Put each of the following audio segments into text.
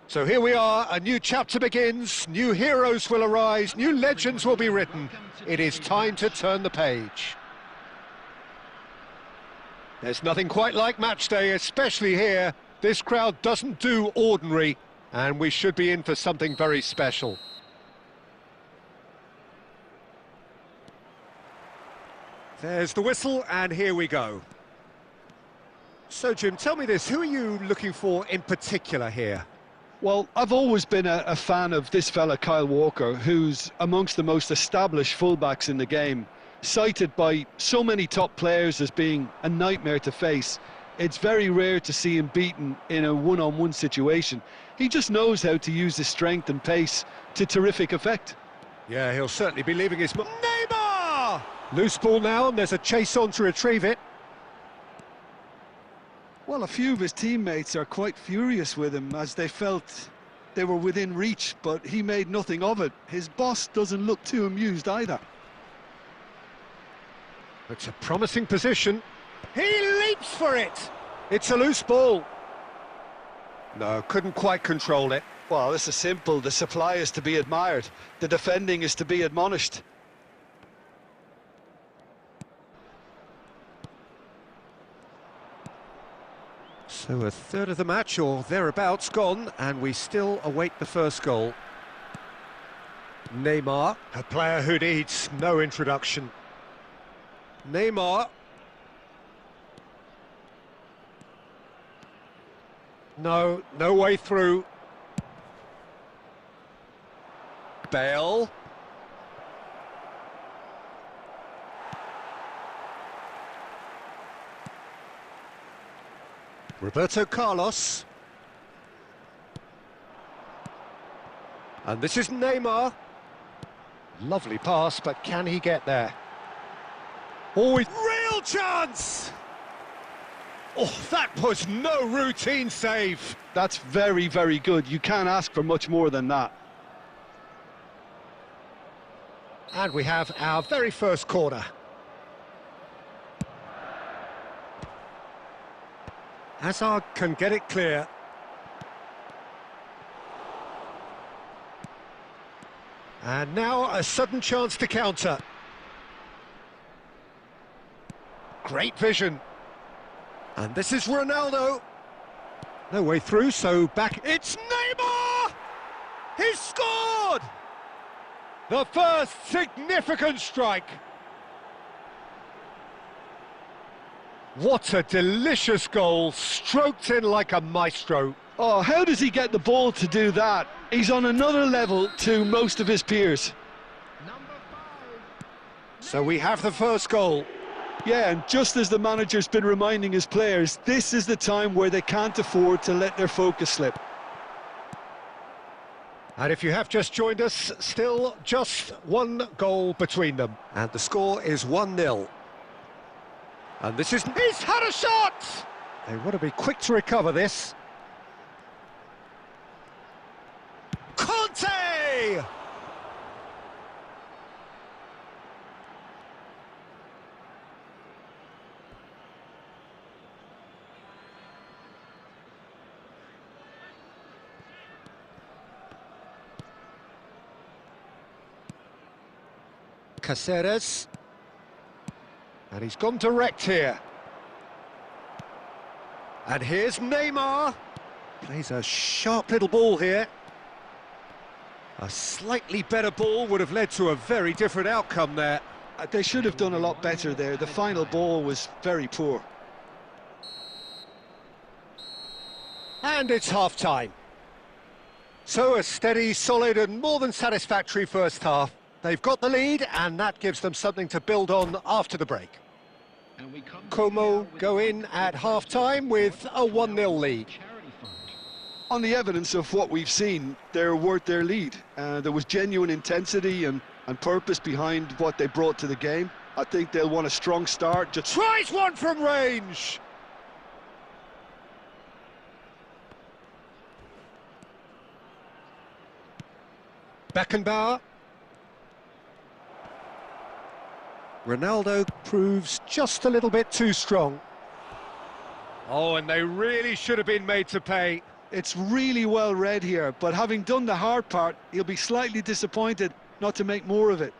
So here we are, a new chapter begins, new heroes will arise, new legends will be written. It is time to turn the page. There's nothing quite like match day, especially here. This crowd doesn't do ordinary, and we should be in for something very special. There's the whistle, and here we go. So, Jim, tell me this, who are you looking for in particular here? Well, I've always been a fan of this fella, Kyle Walker, who's amongst the most established fullbacks in the game, cited by so many top players as being a nightmare to face. It's very rare to see him beaten in a one-on-one situation. He just knows how to use his strength and pace to terrific effect. Yeah, he'll certainly be leaving his... Neymar! Loose ball now, and there's a chase on to retrieve it. Well, a few of his teammates are quite furious with him as they felt they were within reach, but he made nothing of it. His boss doesn't look too amused either. It's a promising position. He leaps for it! It's a loose ball. No, couldn't quite control it. Well, this is simple. The supply is to be admired. The defending is to be admonished. So a third of the match, or thereabouts, gone, and we still await the first goal. Neymar, a player who needs no introduction. Neymar. No way through. Bale. Roberto Carlos. And this is Neymar. Lovely pass, but can he get there? Oh, real chance! Oh, that was no routine save. That's very, very good. You can't ask for much more than that. And we have our very first corner. Hazard can get it clear. And now a sudden chance to counter. Great vision. And this is Ronaldo. No way through, so back. It's Neymar! He's scored! The first significant strike. What a delicious goal, stroked in like a maestro. Oh, how does he get the ball to do that? He's on another level to most of his peers. So we have the first goal. Yeah, and just as the manager's been reminding his players, this is the time where they can't afford to let their focus slip. And if you have just joined us, still just one goal between them. And the score is 1-0. And this is... He's had a shot! They want to be quick to recover this. Conte! Caceres. And he's gone direct here. And here's Neymar. Plays a sharp little ball here. A slightly better ball would have led to a very different outcome there. They should have done a lot better there. The final ball was very poor. And it's half-time. So a steady, solid and more than satisfactory first half. They've got the lead, and that gives them something to build on after the break. Como go in at half-time with a 1-0 lead. On the evidence of what we've seen, they're worth their lead. There was genuine intensity and purpose behind what they brought to the game. I think they'll want a strong start. Just tries one from range! Beckenbauer. Ronaldo proves just a little bit too strong. Oh, and they really should have been made to pay. It's really well read here, but having done the hard part, he'll be slightly disappointed not to make more of it.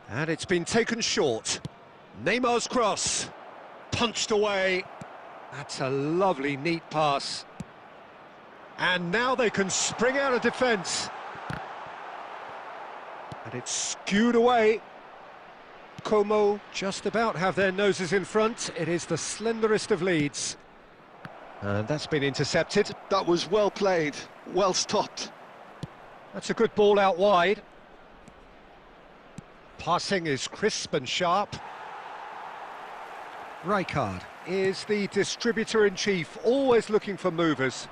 And it's been taken short. Neymar's cross. Punched away. That's a lovely, neat pass. And now they can spring out of defence. And it's skewed away. Como just about have their noses in front. It is the slenderest of leads. And that's been intercepted. That was well played, well stopped. That's a good ball out wide. Passing is crisp and sharp. Rijkaard is the distributor-in-chief, always looking for movers.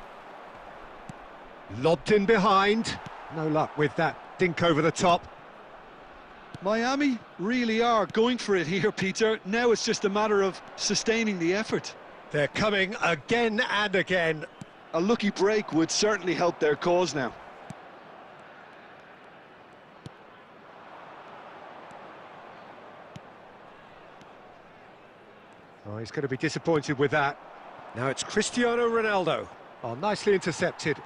Lobbed in behind. No luck with that dink over the top. Miami really are going for it here, Peter. Now it's just a matter of sustaining the effort. They're coming again and again. A lucky break would certainly help their cause now. Oh, he's going to be disappointed with that. Now it's Cristiano Ronaldo. Oh, nicely intercepted.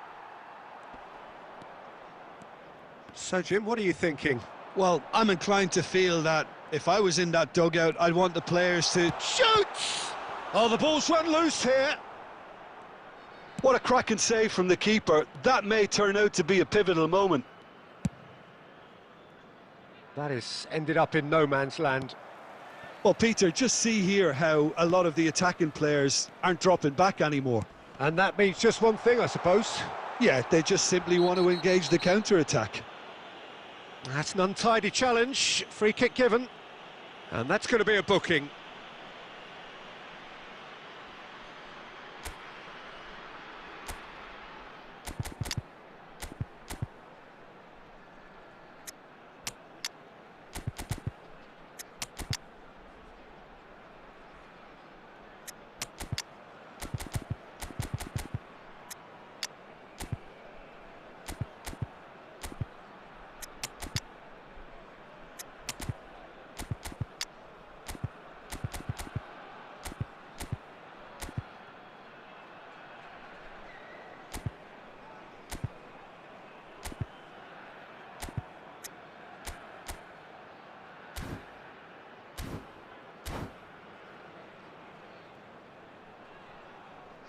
So, Jim, what are you thinking? Well, I'm inclined to feel that if I was in that dugout, I'd want the players to shoot! Oh, the ball's run loose here. What a cracking save from the keeper. That may turn out to be a pivotal moment. That is ended up in no man's land. Well, Peter, just see here how a lot of the attacking players aren't dropping back anymore. And that means just one thing, I suppose. Yeah, they just simply want to engage the counter-attack. That's an untidy challenge. Free kick given. And that's going to be a booking.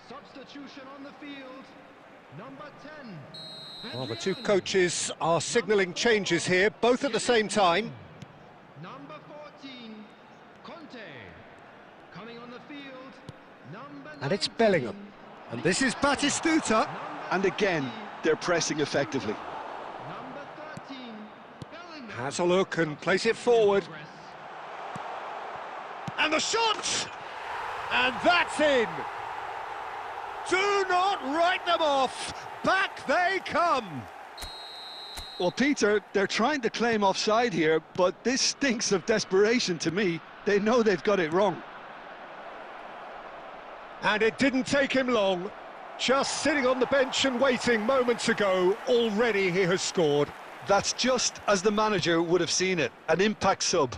Substitution on the field, number 10. Well, the two coaches are signalling changes here, both at the same time. Number 14, Conte. Coming on the field, number 19. And it's Bellingham. And this is Batistuta. And again, they're pressing effectively. Number 13, Bellingham. Has a look and plays it forward. And the shot! And that's in! Do not write them off! Back they come! Well, Peter, they're trying to claim offside here, but this stinks of desperation to me. They know they've got it wrong. And it didn't take him long. Just sitting on the bench and waiting moments ago, already he has scored. That's just as the manager would have seen it, an impact sub.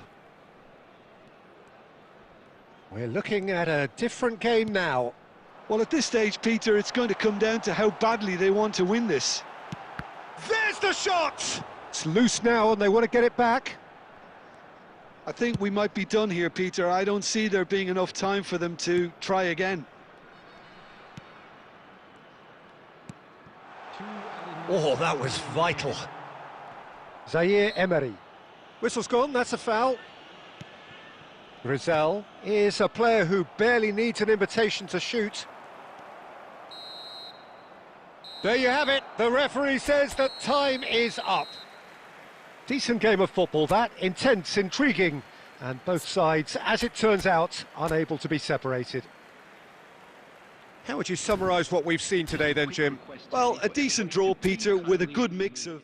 We're looking at a different game now. Well, at this stage, Peter, it's going to come down to how badly they want to win this. There's the shot! It's loose now and they want to get it back. I think we might be done here, Peter. I don't see there being enough time for them to try again. Oh, that was vital. Zaire Emery. Whistle's gone, that's a foul. Rizal is a player who barely needs an invitation to shoot. There you have it. The referee says that time is up. Decent game of football, that. Intense, intriguing. And both sides, as it turns out, unable to be separated. How would you summarise what we've seen today then, Jim? Well, a decent draw, Peter, with a good mix of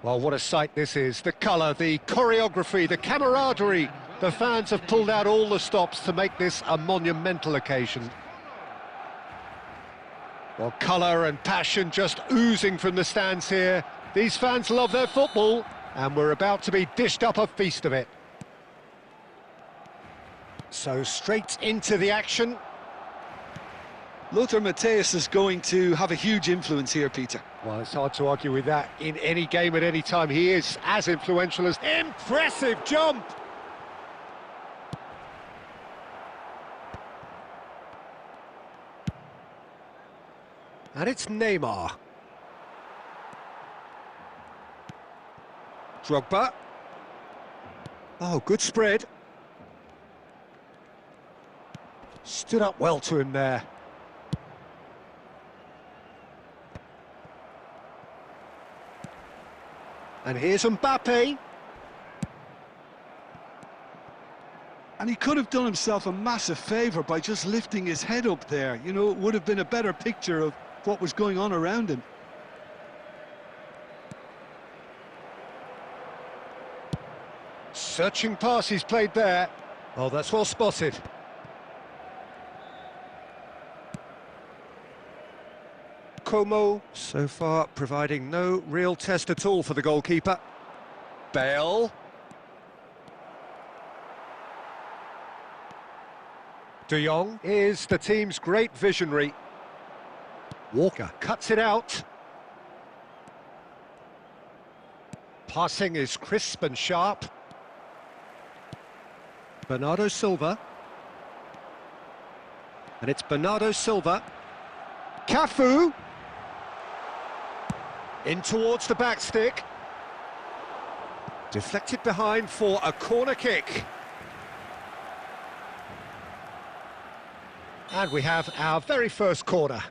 Well, what a sight this is. The colour, the choreography, the camaraderie. The fans have pulled out all the stops to make this a monumental occasion. Well, colour and passion just oozing from the stands here. These fans love their football, and we're about to be dished up a feast of it. So straight into the action. Lothar Matthäus is going to have a huge influence here, Peter. Well, it's hard to argue with that in any game at any time. He is as influential as... Impressive jump! And it's Neymar. Drogba. Oh, good spread. Stood up well to him there. And here's Mbappe. And he could have done himself a massive favour by just lifting his head up there. You know, it would have been a better picture of what was going on around him. Searching pass he's played there. Oh, that's well spotted. Como, so far, providing no real test at all for the goalkeeper. Bale. De Jong is the team's great visionary. Walker cuts it out. Passing is crisp and sharp. Bernardo Silva. And it's Bernardo Silva. Cafu. In towards the back stick. Deflected behind for a corner kick. And we have our very first corner.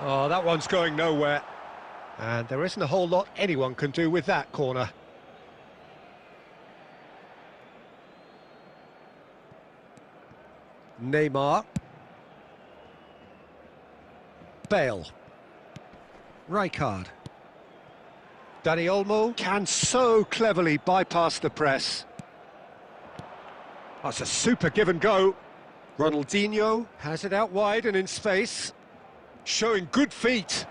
Oh, that one's going nowhere. And there isn't a whole lot anyone can do with that corner. Neymar. Bale. Rijkaard. Dani Olmo can so cleverly bypass the press. That's a super give and go. Ronaldinho has it out wide and in space. Showing good feet.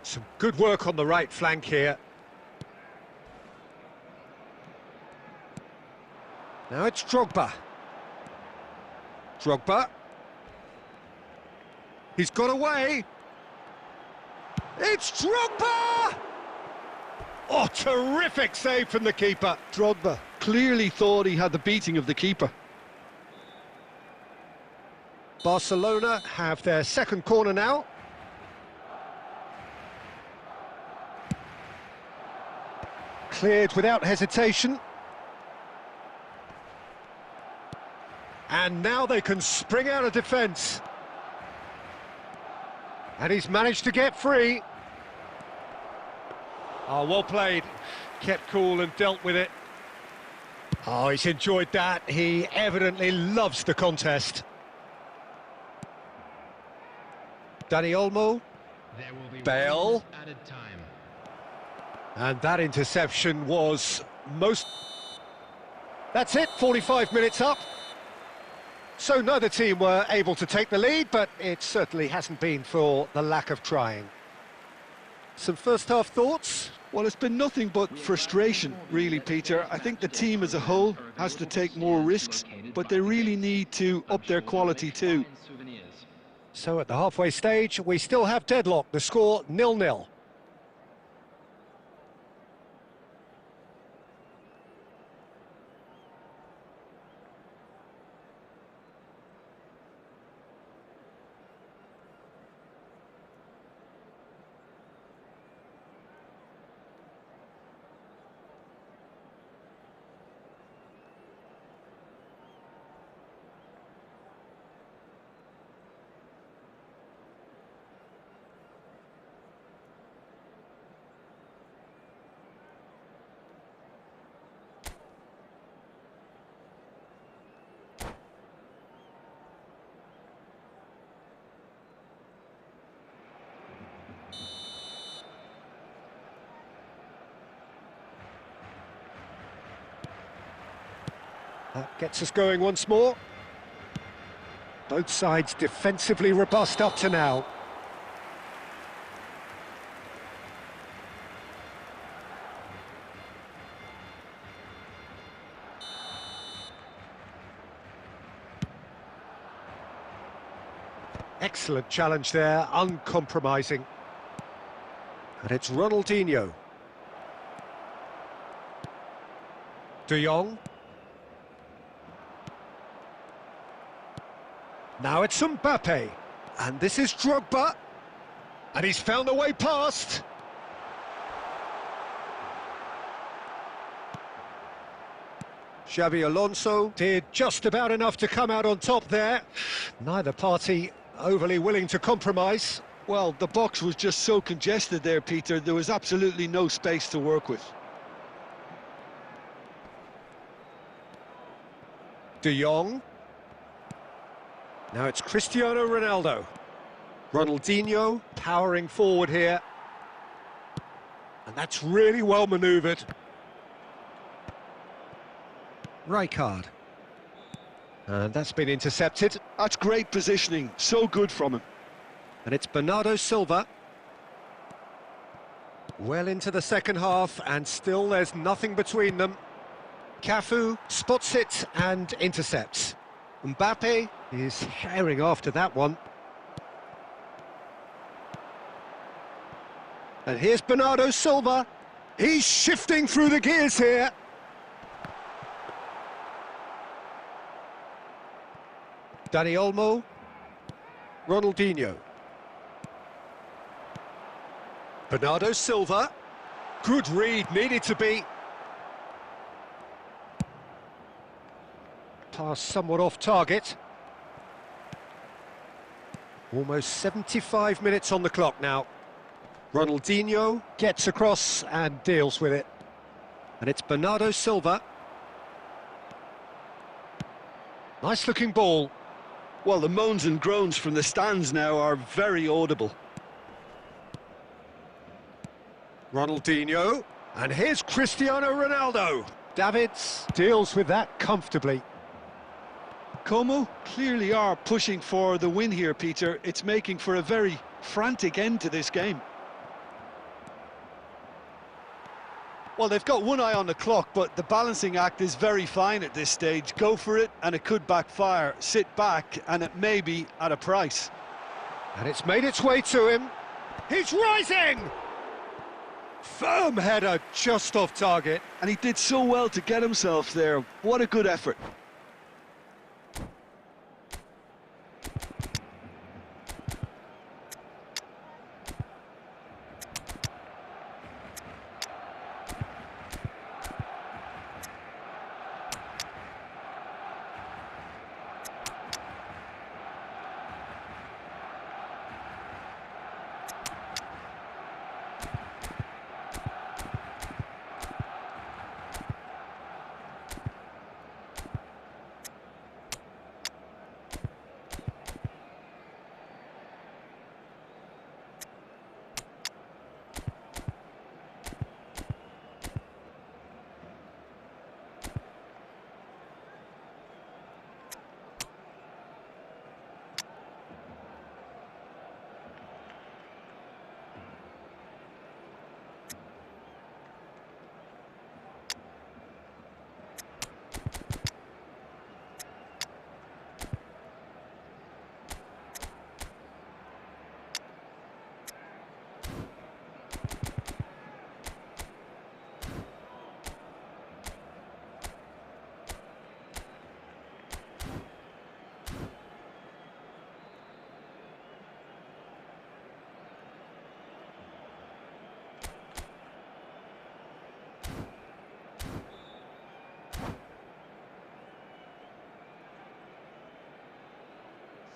Some good work on the right flank here. Now it's Drogba. Drogba. He's got away. It's Drogba! Oh, terrific save from the keeper. Drogba clearly thought he had the beating of the keeper. Barcelona have their second corner now. Cleared without hesitation. And now they can spring out of defence. And he's managed to get free. Oh, well played. Kept cool and dealt with it. Oh, he's enjoyed that. He evidently loves the contest. Dani Olmo. Bale. And that interception was most... That's it, 45 minutes up. So neither team were able to take the lead, but it certainly hasn't been for the lack of trying. Some first-half thoughts? Well, it's been nothing but frustration, really, Peter. I think the team as a whole has to take more risks, but they really need to up their quality too. So at the halfway stage, we still have deadlock, the score 0-0. That gets us going once more. Both sides defensively robust up to now. Excellent challenge there, uncompromising. And it's Ronaldinho. De Jong. Now it's Mbappe. And this is Drogba. And he's found a way past. Xabi Alonso did just about enough to come out on top there. Neither party overly willing to compromise. Well, the box was just so congested there, Peter. There was absolutely no space to work with. De Jong. Now it's Cristiano Ronaldo. Ronaldinho powering forward here. And that's really well manoeuvred. Rijkaard. And that's been intercepted. That's great positioning, so good from him. And it's Bernardo Silva. Well into the second half, and still there's nothing between them. Cafu spots it and intercepts. Mbappe is herring after that one. And here's Bernardo Silva. He's shifting through the gears here. Dani Olmo. Ronaldinho. Bernardo Silva. Good read, needed to be. Pass somewhat off target. Almost 75 minutes on the clock now. Ronaldinho gets across and deals with it. And it's Bernardo Silva. Nice looking ball. Well, the moans and groans from the stands now are very audible. Ronaldinho. And here's Cristiano Ronaldo. Davids deals with that comfortably. Como clearly are pushing for the win here, Peter. It's making for a very frantic end to this game. Well, they've got one eye on the clock, but the balancing act is very fine at this stage. Go for it, and it could backfire. Sit back, and it may be at a price. And it's made its way to him. He's rising! Firm header just off target. And he did so well to get himself there. What a good effort.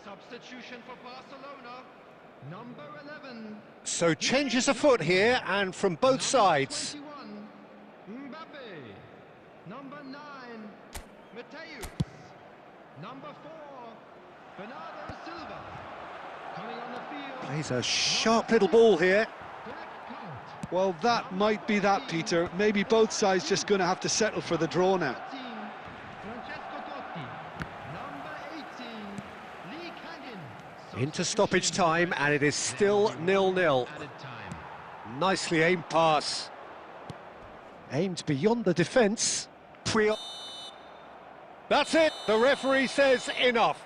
Substitution for Barcelona, number 11. So changes afoot here, and from both sides. 21, Mbappe. Number 9, Mateus. Number 4, Bernardo Silva. Coming on the field. Plays a sharp little ball here. Black card. Well, that might be that, Peter. Maybe both sides just going to have to settle for the draw now. 13, Francesco Into stoppage time, and it is still 0-0. Nicely aimed pass. Aimed beyond the defence. That's it! The referee says enough.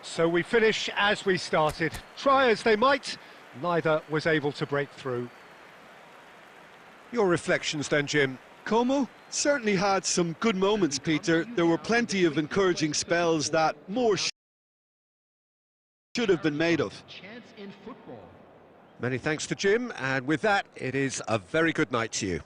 So we finish as we started. Try as they might, neither was able to break through. Your reflections then, Jim? Como certainly had some good moments, Peter. There were plenty of encouraging spells that more should have been made of. Many thanks to Jim, and with that, it is a very good night to you.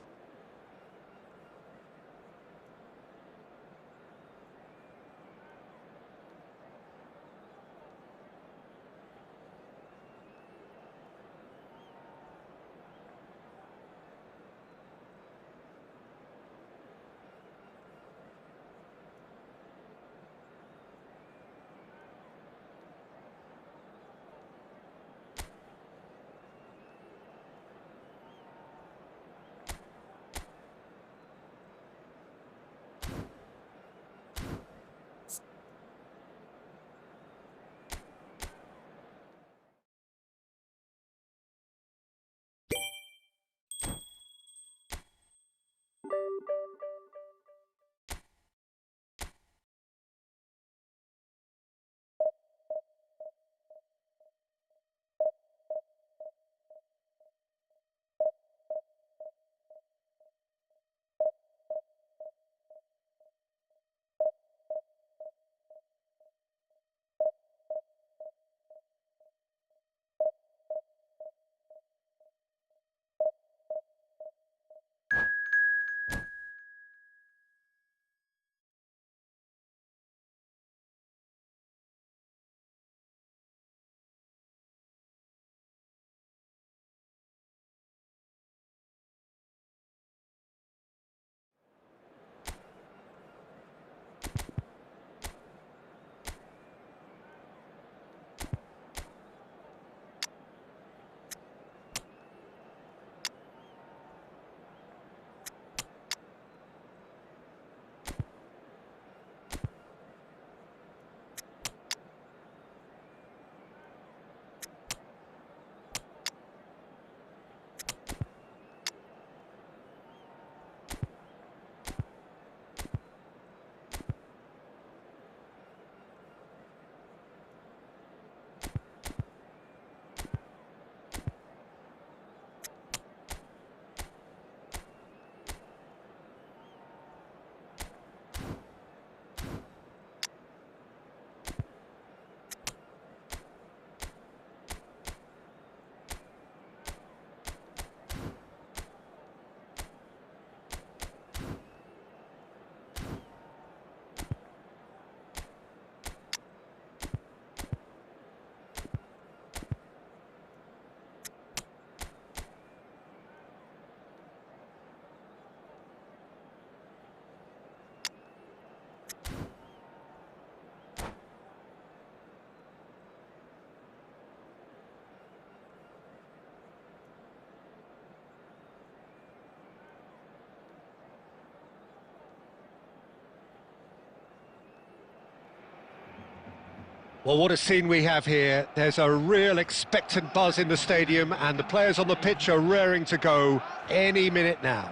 Well, what a scene we have here. There's a real expectant buzz in the stadium, and the players on the pitch are raring to go any minute now.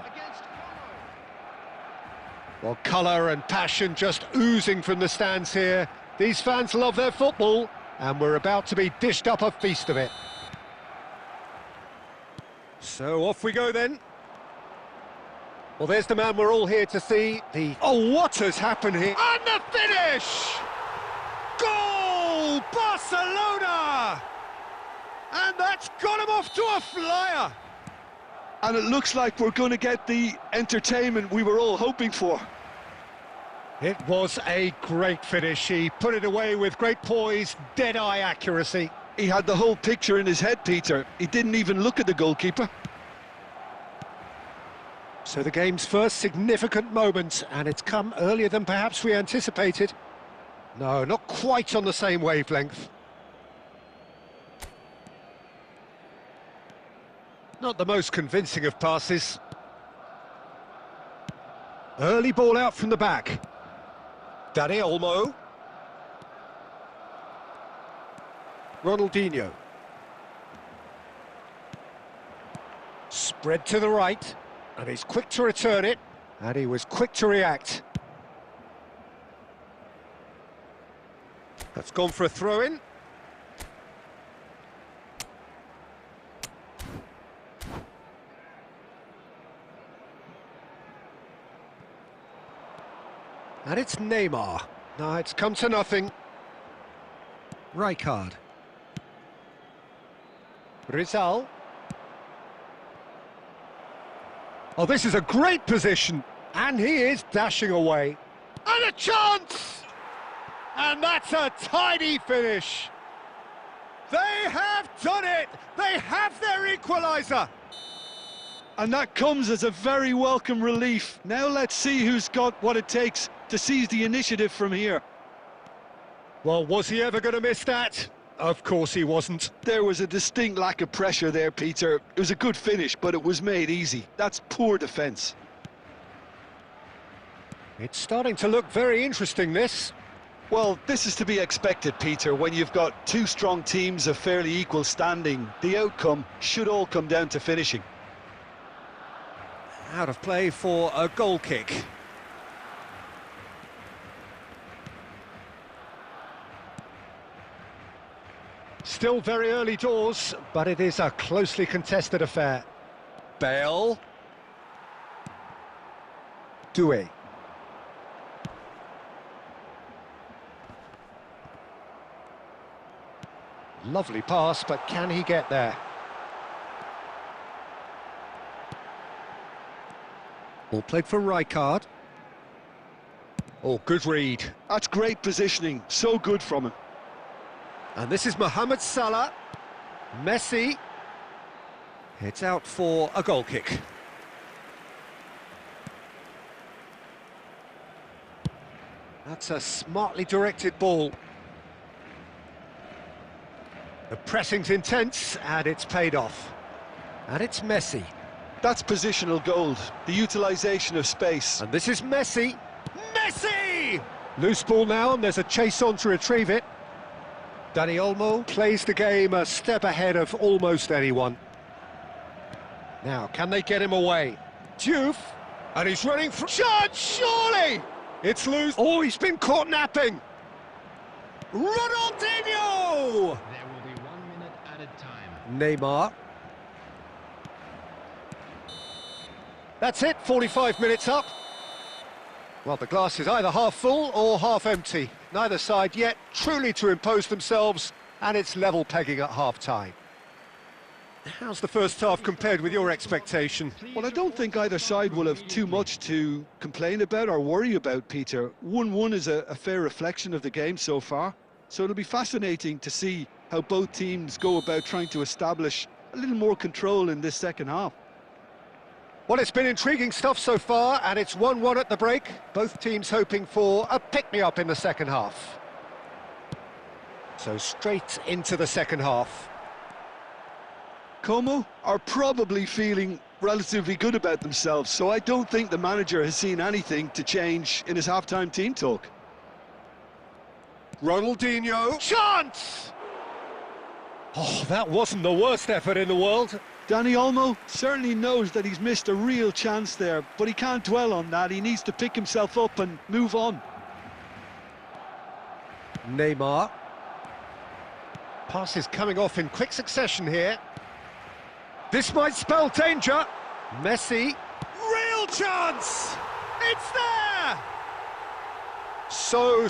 Well, colour and passion just oozing from the stands here. These fans love their football, and we're about to be dished up a feast of it. So off we go then. Well, there's the man we're all here to see. Oh, what has happened here? And the finish! Goal! Barcelona! And that's got him off to a flyer! And it looks like we're going to get the entertainment we were all hoping for. It was a great finish. He put it away with great poise, dead-eye accuracy. He had the whole picture in his head, Peter. He didn't even look at the goalkeeper. So the game's first significant moment, and it's come earlier than perhaps we anticipated. No, not quite on the same wavelength. Not the most convincing of passes. Early ball out from the back. Dani Olmo. Ronaldinho. Spread to the right, and he's quick to return it, and he was quick to react. That's gone for a throw-in. And it's Neymar. No, it's come to nothing. Rijkaard. Rizal. Oh, this is a great position. And he is dashing away. And a chance! And that's a tidy finish. They have done it! They have their equaliser! And that comes as a very welcome relief. Now let's see who's got what it takes to seize the initiative from here. Well, was he ever going to miss that? Of course he wasn't. There was a distinct lack of pressure there, Peter. It was a good finish, but it was made easy. That's poor defence. It's starting to look very interesting, this. Well, this is to be expected, Peter. When you've got two strong teams of fairly equal standing, the outcome should all come down to finishing. Out of play for a goal kick. Still very early doors, but it is a closely contested affair. Bale. Doué. Lovely pass, but can he get there? Ball played for Rijkaard. Oh, good read. That's great positioning, so good from him. And this is Mohamed Salah. Messi. It's out for a goal kick. That's a smartly directed ball. The pressing's intense, and it's paid off. And it's Messi. That's positional gold, the utilisation of space. And this is Messi. Messi! Loose ball now, and there's a chase on to retrieve it. Dani Olmo plays the game a step ahead of almost anyone. Now, can they get him away? Diouf, and he's running for... Shot, surely! It's loose. Oh, he's been caught napping. Ronaldinho! There will be 1 minute added time. Neymar. That's it, 45 minutes up. Well, the glass is either half full or half empty. Neither side yet truly to impose themselves, and it's level pegging at half-time. How's the first half compared with your expectation? Well, I don't think either side will have too much to complain about or worry about, Peter. 1-1 is a fair reflection of the game so far, so it'll be fascinating to see how both teams go about trying to establish a little more control in this second half. Well, it's been intriguing stuff so far, and it's 1-1 at the break. Both teams hoping for a pick-me-up in the second half. So straight into the second half. Como are probably feeling relatively good about themselves, so I don't think the manager has seen anything to change in his half-time team talk. Ronaldinho. Chance! Oh, that wasn't the worst effort in the world. Dani Olmo certainly knows that he's missed a real chance there, but he can't dwell on that. He needs to pick himself up and move on. Neymar. Passes coming off in quick succession here. This might spell danger. Messi. Real chance! It's there! So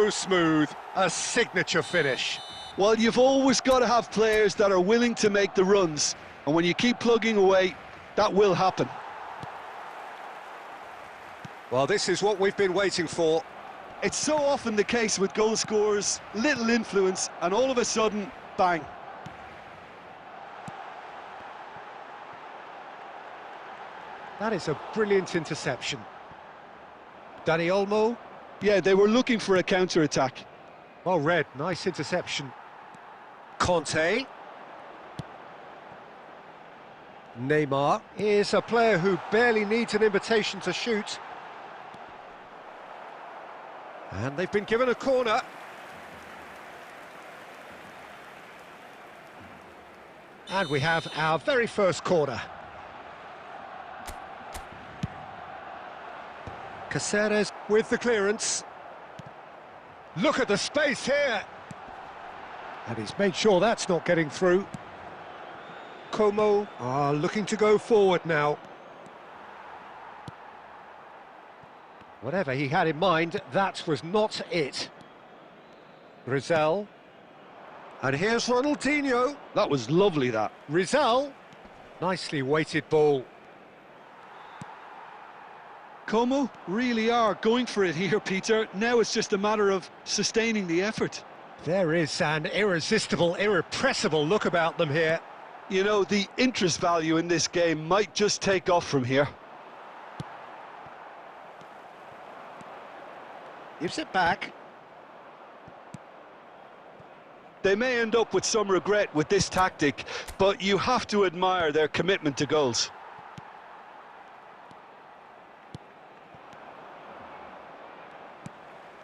smooth. A signature finish. Well, you've always got to have players that are willing to make the runs. And when you keep plugging away, that will happen. Well, this is what we've been waiting for. It's so often the case with goal scorers, little influence, and all of a sudden, bang. That is a brilliant interception. Dani Olmo. Yeah, they were looking for a counter-attack. Well read, nice interception. Conte. Neymar is a player who barely needs an invitation to shoot. And they've been given a corner. And we have our very first corner. Caceres with the clearance. Look at the space here. And he's made sure that's not getting through. Como are looking to go forward now. Whatever he had in mind, that was not it. Rizal. And here's Ronaldinho. That was lovely, that. Rizal. Nicely weighted ball. Como really are going for it here, Peter. Now it's just a matter of sustaining the effort. There is an irresistible, irrepressible look about them here. You know, the interest value in this game might just take off from here. Gives it back. They may end up with some regret with this tactic, but you have to admire their commitment to goals.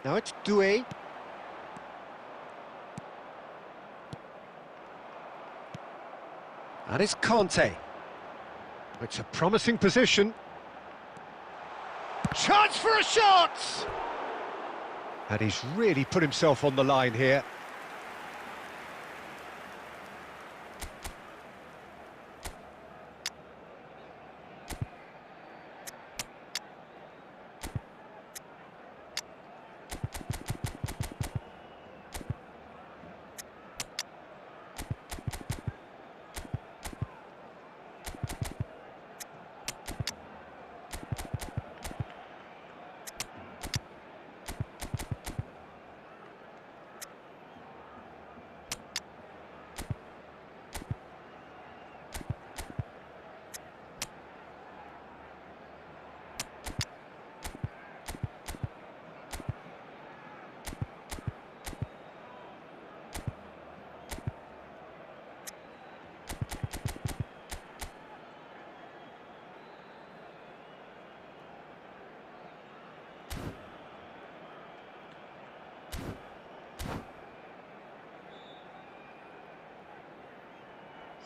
Now it's Doué. And it's Conte. It's a promising position. Chance for a shot! And he's really put himself on the line here.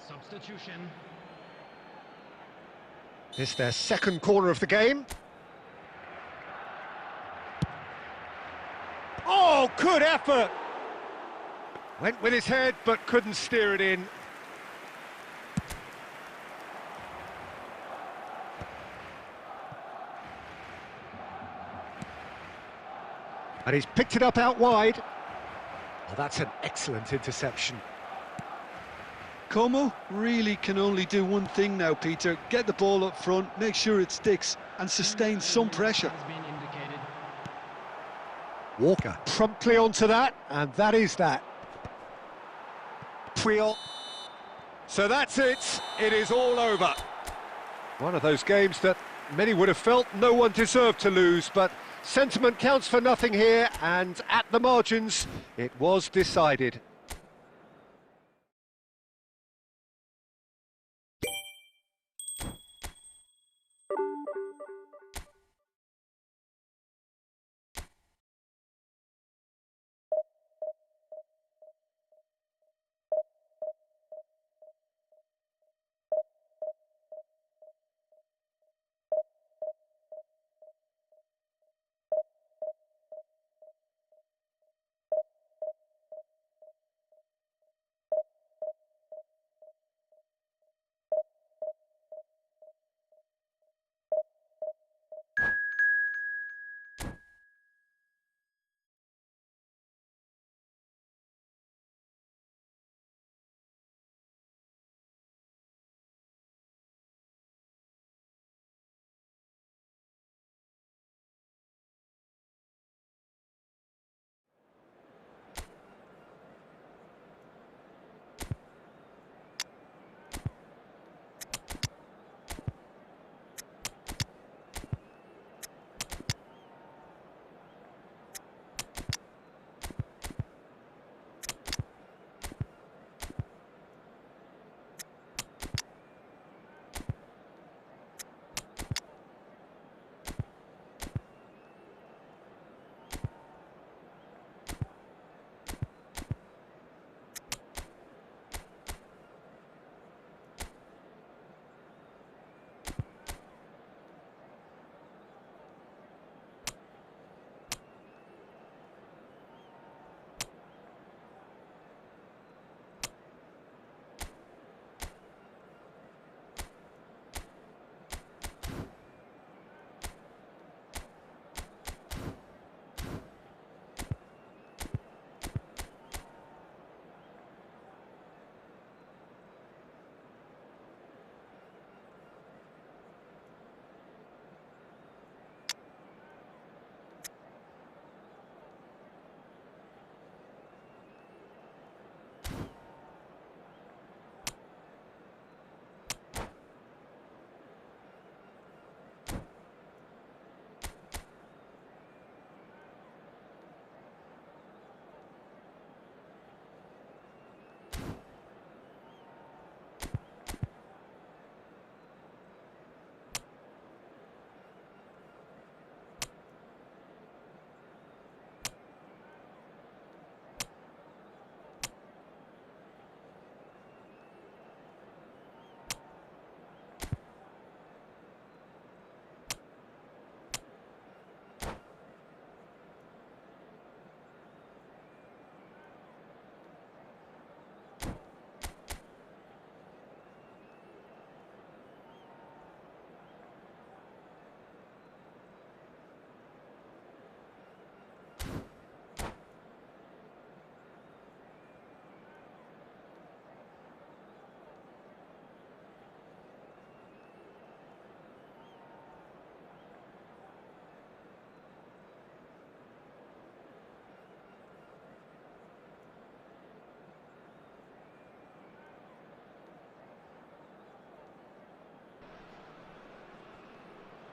Substitution. It's their second corner of the game. Oh, good effort! Went with his head, but couldn't steer it in. And he's picked it up out wide. Well, that's an excellent interception. Como really can only do one thing now, Peter. Get the ball up front, make sure it sticks, and sustain some pressure. Has been indicated. Walker promptly onto that, and that is that. Puyol. So that's it. It is all over. One of those games that many would have felt no one deserved to lose, but sentiment counts for nothing here, and at the margins, it was decided.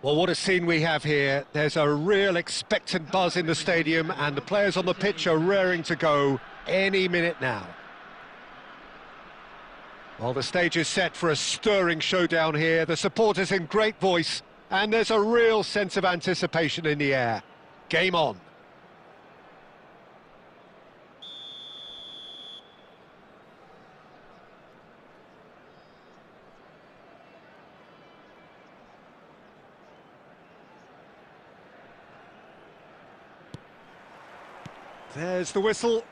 Well, what a scene we have here. There's a real expectant buzz in the stadium, and the players on the pitch are raring to go any minute now. Well, the stage is set for a stirring showdown here. The supporters in great voice, and there's a real sense of anticipation in the air. Game on. There's the whistle.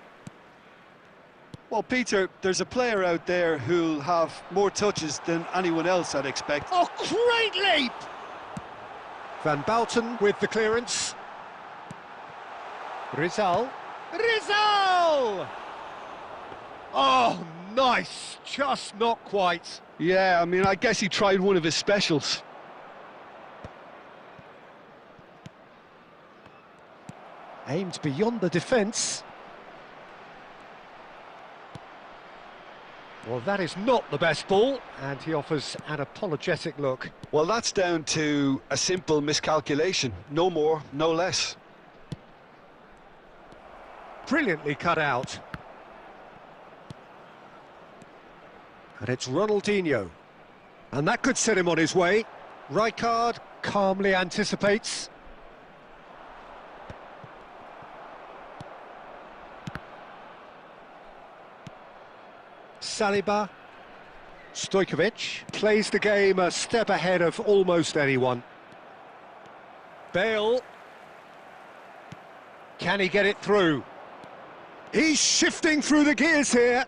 Well, Peter, there's a player out there who'll have more touches than anyone else, I'd expect. Oh, great leap! Van Bouten with the clearance. Rizal. Rizal! Oh, nice. Just not quite. Yeah, I mean, I guess he tried one of his specials. Aimed beyond the defence. Well, that is not the best ball, and he offers an apologetic look. Well, that's down to a simple miscalculation. No more, no less. Brilliantly cut out. And it's Ronaldinho. And that could set him on his way. Rijkaard calmly anticipates. Saliba. Stojkovic plays the game a step ahead of almost anyone. Bale. Can he get it through? He's shifting through the gears here.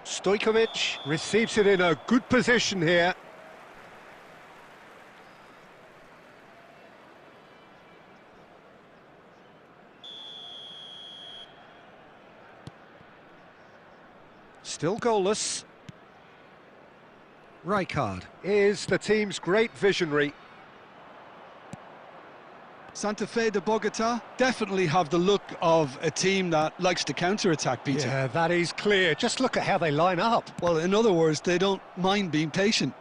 Stojkovic receives it in a good position here. Still goalless. Rijkaard is the team's great visionary. Santa Fe de Bogota definitely have the look of a team that likes to counter-attack, Peter. Yeah, that is clear. Just look at how they line up. Well, in other words, they don't mind being patient.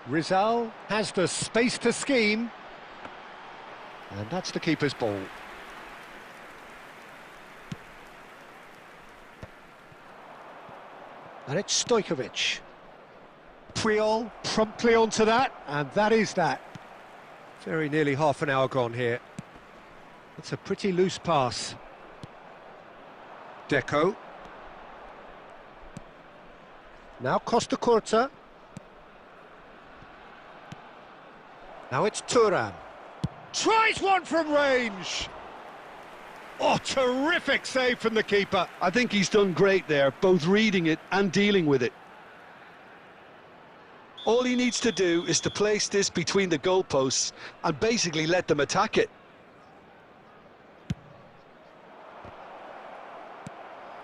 Rizal has the space to scheme. And that's the keeper's ball. And it's Stojkovic. Puyol promptly onto that, and that is that. Very nearly half an hour gone here. It's a pretty loose pass. Deco. Now Costa Curta. Now it's Thuram. Tries one from range! Oh, terrific save from the keeper. I think he's done great there, both reading it and dealing with it. All he needs to do is to place this between the goalposts and basically let them attack it.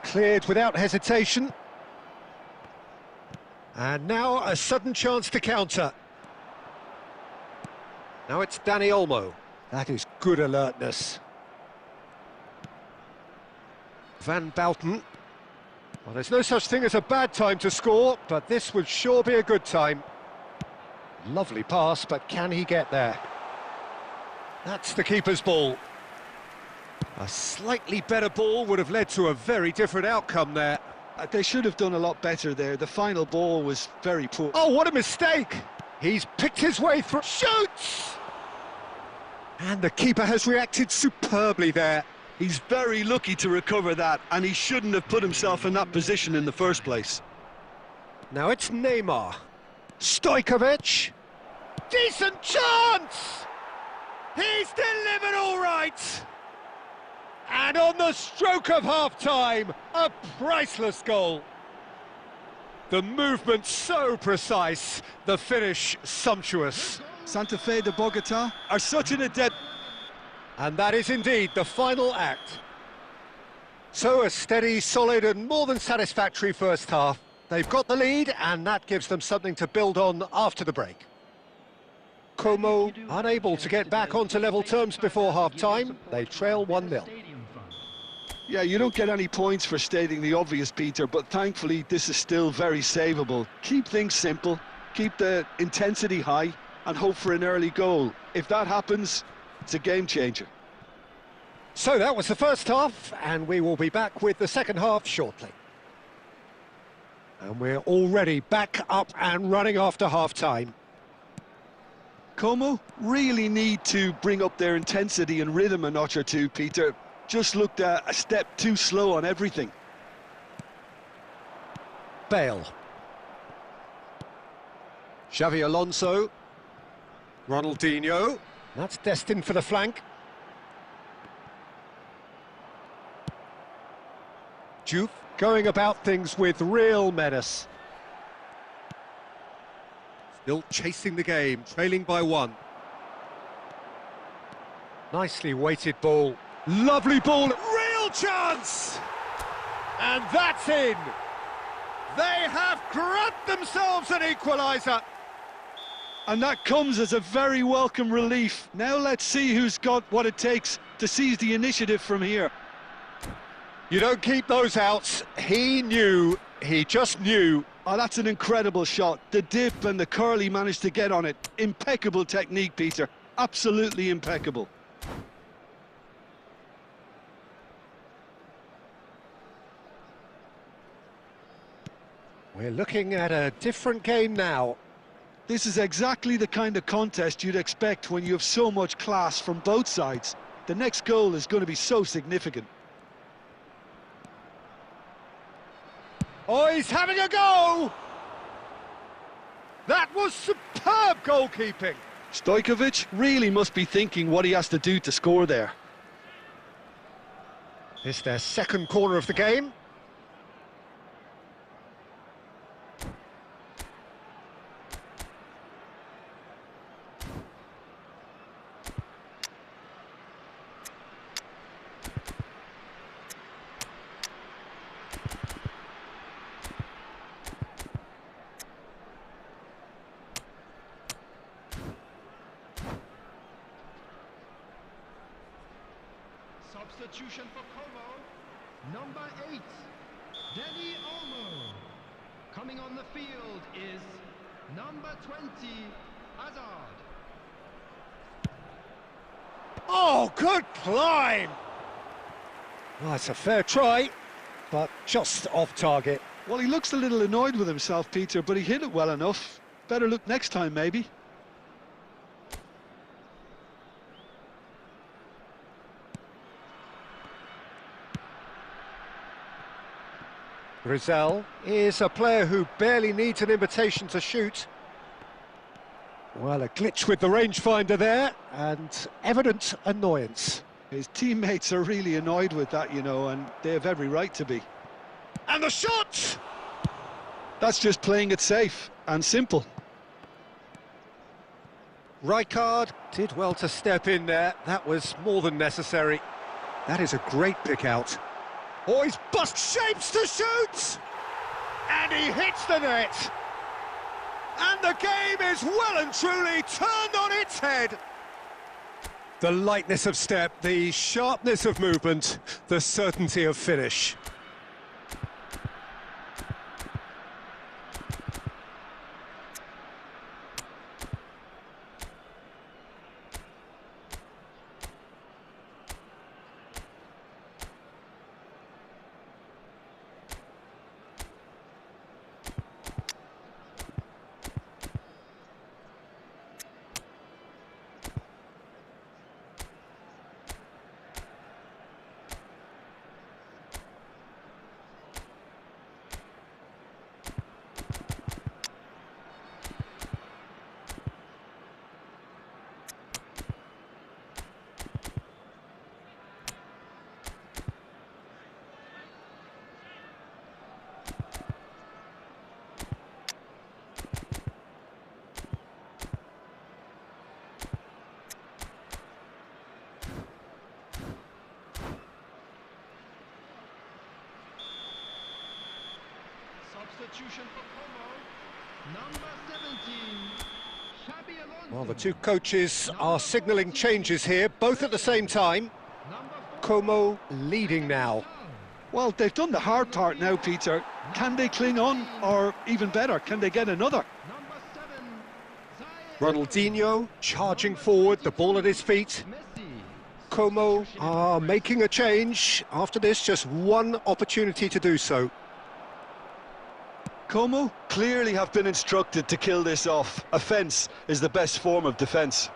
Cleared without hesitation. And now a sudden chance to counter. Now it's Dani Olmo. That is good alertness. Van Bouten. Well, there's no such thing as a bad time to score, but this would sure be a good time. Lovely pass, but can he get there? That's the keeper's ball. A slightly better ball would have led to a very different outcome there. They should have done a lot better there. The final ball was very poor. Oh, what a mistake! He's picked his way through. Shoots! And the keeper has reacted superbly there. He's very lucky to recover that, and he shouldn't have put himself in that position in the first place. Now it's Neymar. Stojkovic. Decent chance! He's delivered all right! And on the stroke of half-time, a priceless goal. The movement so precise, the finish sumptuous. Santa Fe de Bogota are such an adept. And that is indeed the final act. So a steady, solid and more than satisfactory first half. They've got the lead and that gives them something to build on after the break. Como unable to get back onto level terms before half-time. They trail 1-0. Yeah, you don't get any points for stating the obvious, Peter, but thankfully this is still very savable. Keep things simple, keep the intensity high, and hope for an early goal. If that happens, it's a game changer. So that was the first half, and we will be back with the second half shortly. And we're already back up and running after half-time. Como really need to bring up their intensity and rhythm a notch or two, Peter. Just looked a step too slow on everything. Bale. Xavi Alonso. Ronaldinho. That's destined for the flank. Juve going about things with real menace. Still chasing the game, trailing by 1. Nicely weighted ball. Lovely ball, real chance! And that's in! They have grabbed themselves an equaliser! And that comes as a very welcome relief. Now let's see who's got what it takes to seize the initiative from here. You don't keep those outs. He just knew. Oh, that's an incredible shot. The dip and the curl he managed to get on it. Impeccable technique, Peter. Absolutely impeccable. We're looking at a different game now. This is exactly the kind of contest you'd expect when you have so much class from both sides. The next goal is going to be so significant. Oh, he's having a go! That was superb goalkeeping. Stojkovic really must be thinking what he has to do to score there. It's their second corner of the game. Substitution for Como, number 8, Deli Olmo. Coming on the field is number 20, Hazard. Oh, good climb! Well, it's a fair try, but just off target. Well, he looks a little annoyed with himself, Peter, but he hit it well enough. Better look next time, maybe. Rizal is a player who barely needs an invitation to shoot. Well, a glitch with the rangefinder there, and evident annoyance. His teammates are really annoyed with that, you know, and they have every right to be. And the shot! That's just playing it safe and simple. Rijkaard did well to step in there. That was more than necessary. That is a great pick out. Oh, he's bust shapes to shoot! And he hits the net! And the game is well and truly turned on its head! The lightness of step, the sharpness of movement, the certainty of finish. Substitution for Como, number 17, Xabi Alonso. Well, the two coaches are signalling changes here, both at the same time. Number 4. Como leading now. Well, they've done the hard part now, Peter. Can they cling on, or even better, can they get another? Number 7. Zayed. Ronaldinho charging forward, the ball at his feet. Messi. Como are making a change. After this, just one opportunity to do so. Como clearly have been instructed to kill this off. Offence is the best form of defence.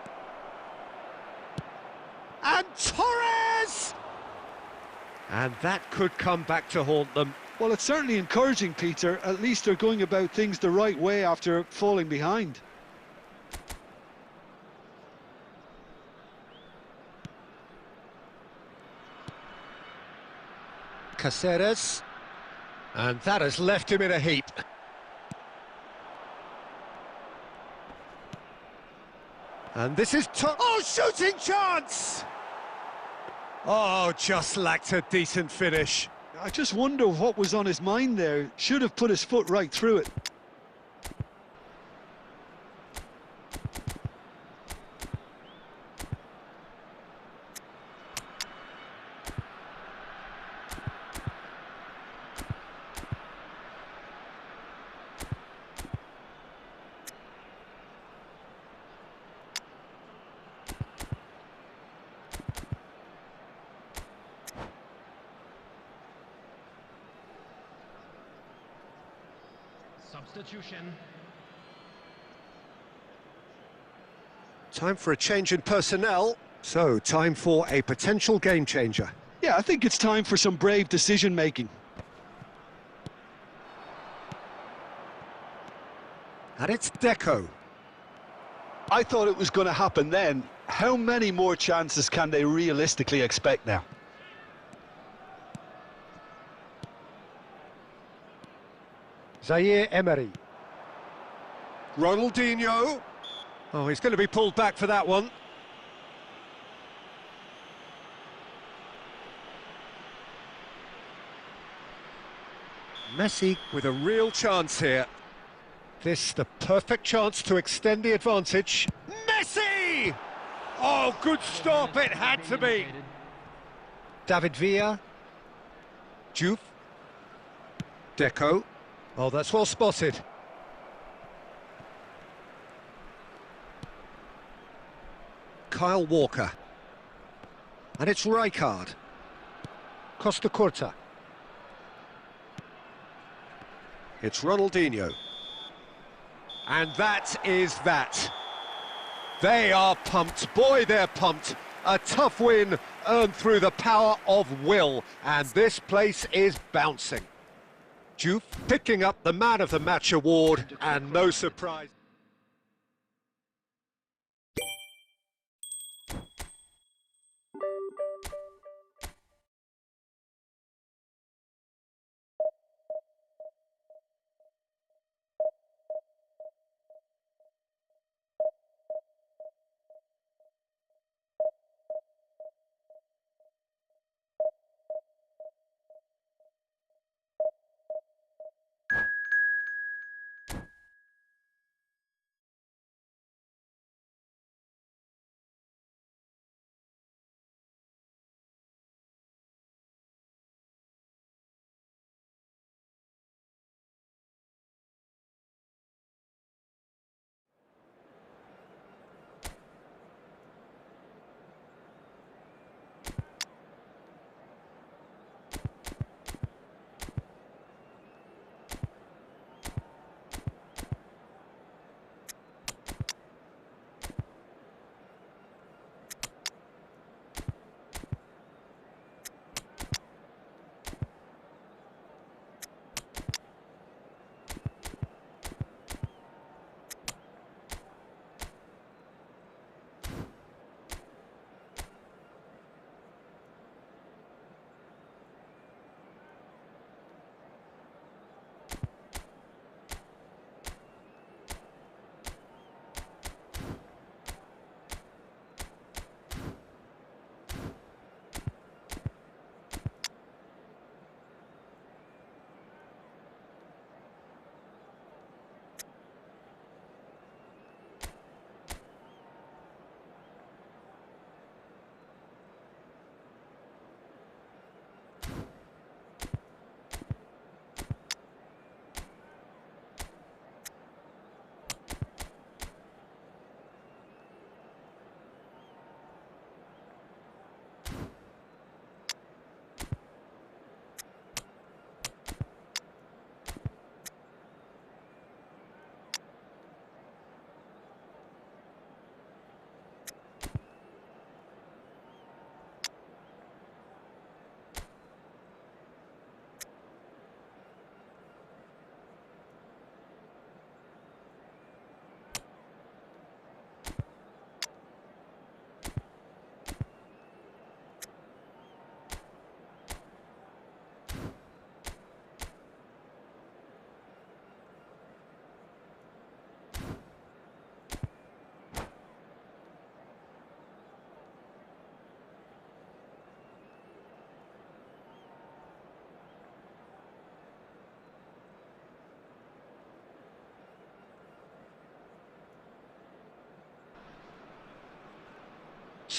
And Torres! And that could come back to haunt them. Well, it's certainly encouraging, Peter. At least they're going about things the right way after falling behind. Caceres. And that has left him in a heap. And this is... Oh, shooting chance! Oh, just lacked a decent finish. I just wonder what was on his mind there. Should have put his foot right through it. Substitution. Time for a change in personnel. So, time for a potential game changer. Yeah, I think it's time for some brave decision-making. And it's Deco. I thought it was going to happen then. How many more chances can they realistically expect now? Zaire Emery. Ronaldinho. Oh, he's going to be pulled back for that one. Messi with a real chance here. This the perfect chance to extend the advantage. Messi! Oh, good stop, it had to be. David Villa. Juve. Deco. Oh, that's well spotted. Kyle Walker. And it's Rijkaard. Costa Curta. It's Ronaldinho. And that is that. They are pumped. Boy, they're pumped. A tough win earned through the power of will. And this place is bouncing. Juve picking up the Man of the Match award, and no surprise.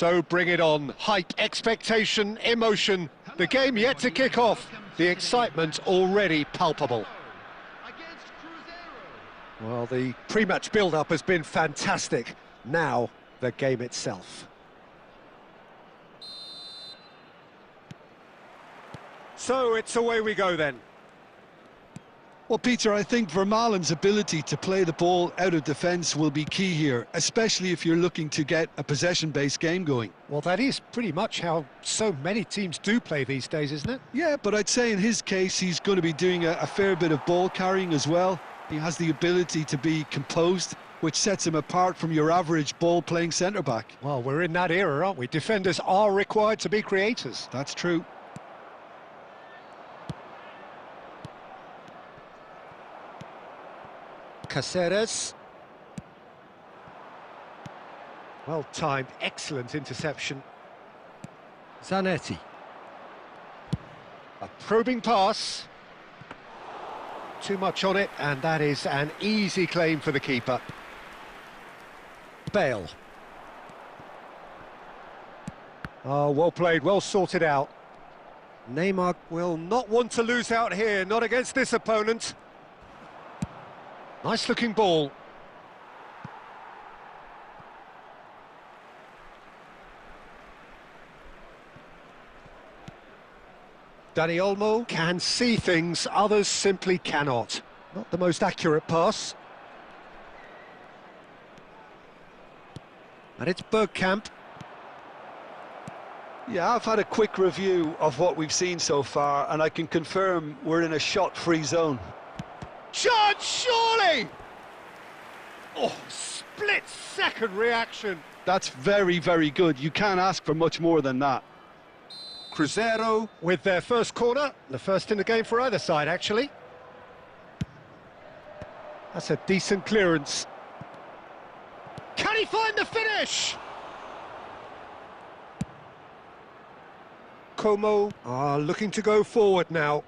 So bring it on. Hype, expectation, emotion. The game yet to kick off. The excitement already palpable. Well, the pre-match build-up has been fantastic. Now, the game itself. So it's away we go then. Well, Peter, I think Vermaelen's ability to play the ball out of defence will be key here, especially if you're looking to get a possession-based game going. Well, that is pretty much how so many teams do play these days, isn't it? Yeah, but I'd say in his case, he's going to be doing a fair bit of ball carrying as well. He has the ability to be composed, which sets him apart from your average ball-playing centre-back. Well, we're in that era, aren't we? Defenders are required to be creators. That's true. Caceres. Well timed, excellent interception. Zanetti. A probing pass. Too much on it, and that is an easy claim for the keeper. Bale. Oh, well played, well sorted out. Neymar will not want to lose out here, not against this opponent. Nice looking ball. Dani Olmo can see things others simply cannot. Not the most accurate pass. And it's Bergkamp. Yeah, I've had a quick review of what we've seen so far, and I can confirm we're in a shot-free zone. Chance, surely! Oh, split-second reaction. That's very, very good. You can't ask for much more than that. Cruzeiro with their first corner, the first in the game for either side, actually. That's a decent clearance. Can he find the finish? Como are looking to go forward now.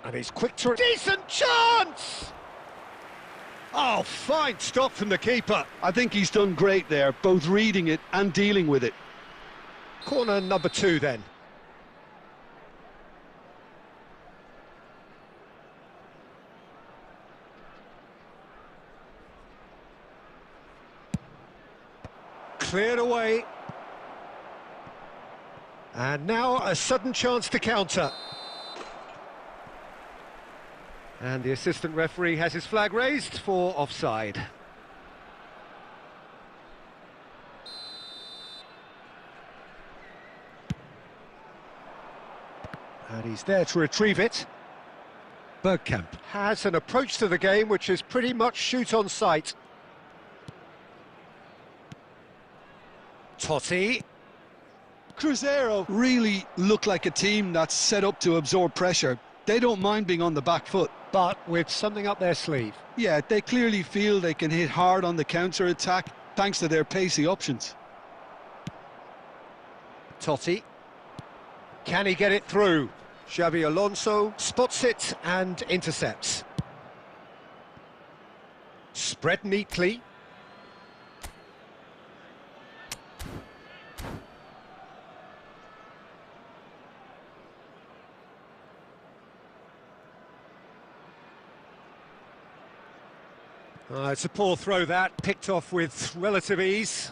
And he's quick to... Decent chance! Oh, fine stop from the keeper. I think he's done great there, both reading it and dealing with it. Corner number 2 then. Cleared away. And now a sudden chance to counter. And the assistant referee has his flag raised for offside. And he's there to retrieve it. Bergkamp has an approach to the game which is pretty much shoot on sight. Totti. Cruzeiro really look like a team that's set up to absorb pressure. They don't mind being on the back foot. But with something up their sleeve. Yeah, they clearly feel they can hit hard on the counter-attack thanks to their pacey options. Totti. Can he get it through? Xabi Alonso spots it and intercepts. Spread neatly. It's a poor throw that, picked off with relative ease.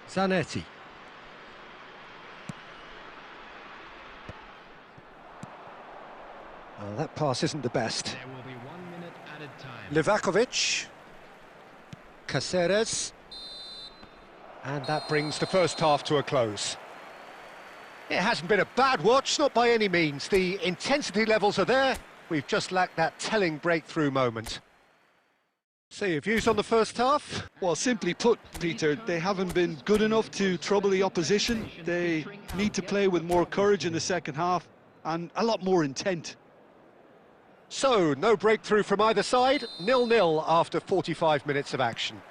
Zanetti. Oh, that pass isn't the best. There will be 1 minute added time. Livakovic. Caceres. And that brings the first half to a close. It hasn't been a bad watch, not by any means. The intensity levels are there. We've just lacked that telling breakthrough moment. So your views on the first half? Well, simply put, Peter, they haven't been good enough to trouble the opposition. They need to play with more courage in the second half and a lot more intent. So, no breakthrough from either side, 0-0 after 45 minutes of action.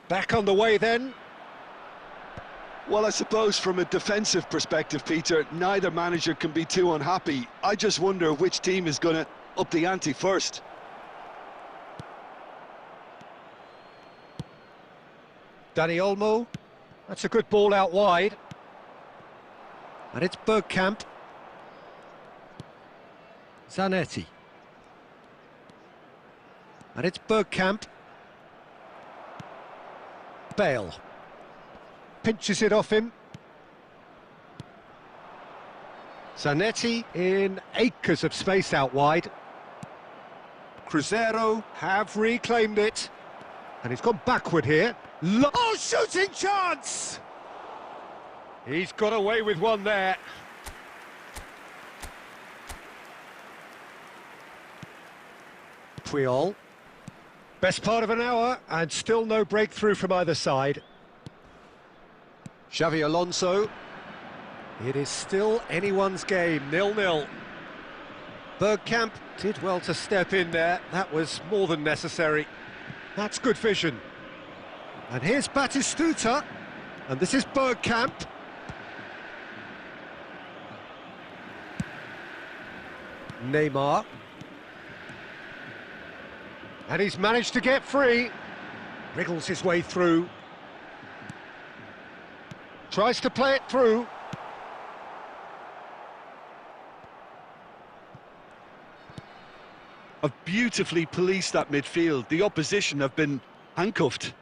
Back on the way then. Well, I suppose from a defensive perspective, Peter, neither manager can be too unhappy. I just wonder which team is going to up the ante first. Danny Olmo, that's a good ball out wide. And it's Bergkamp. Zanetti. And it's Bergkamp. Bale. Pinches it off him. Zanetti in acres of space out wide. Cruzeiro have reclaimed it. And he's gone backward here. Oh, shooting chance! He's got away with one there. Puyol. Best part of an hour, and still no breakthrough from either side. Xavi Alonso. It is still anyone's game, 0-0. Bergkamp did well to step in there. That was more than necessary. That's good vision. And here's Batistuta. And this is Bergkamp. Neymar. And he's managed to get free. Wriggles his way through. Tries to play it through. Have beautifully policed that midfield. The opposition have been handcuffed.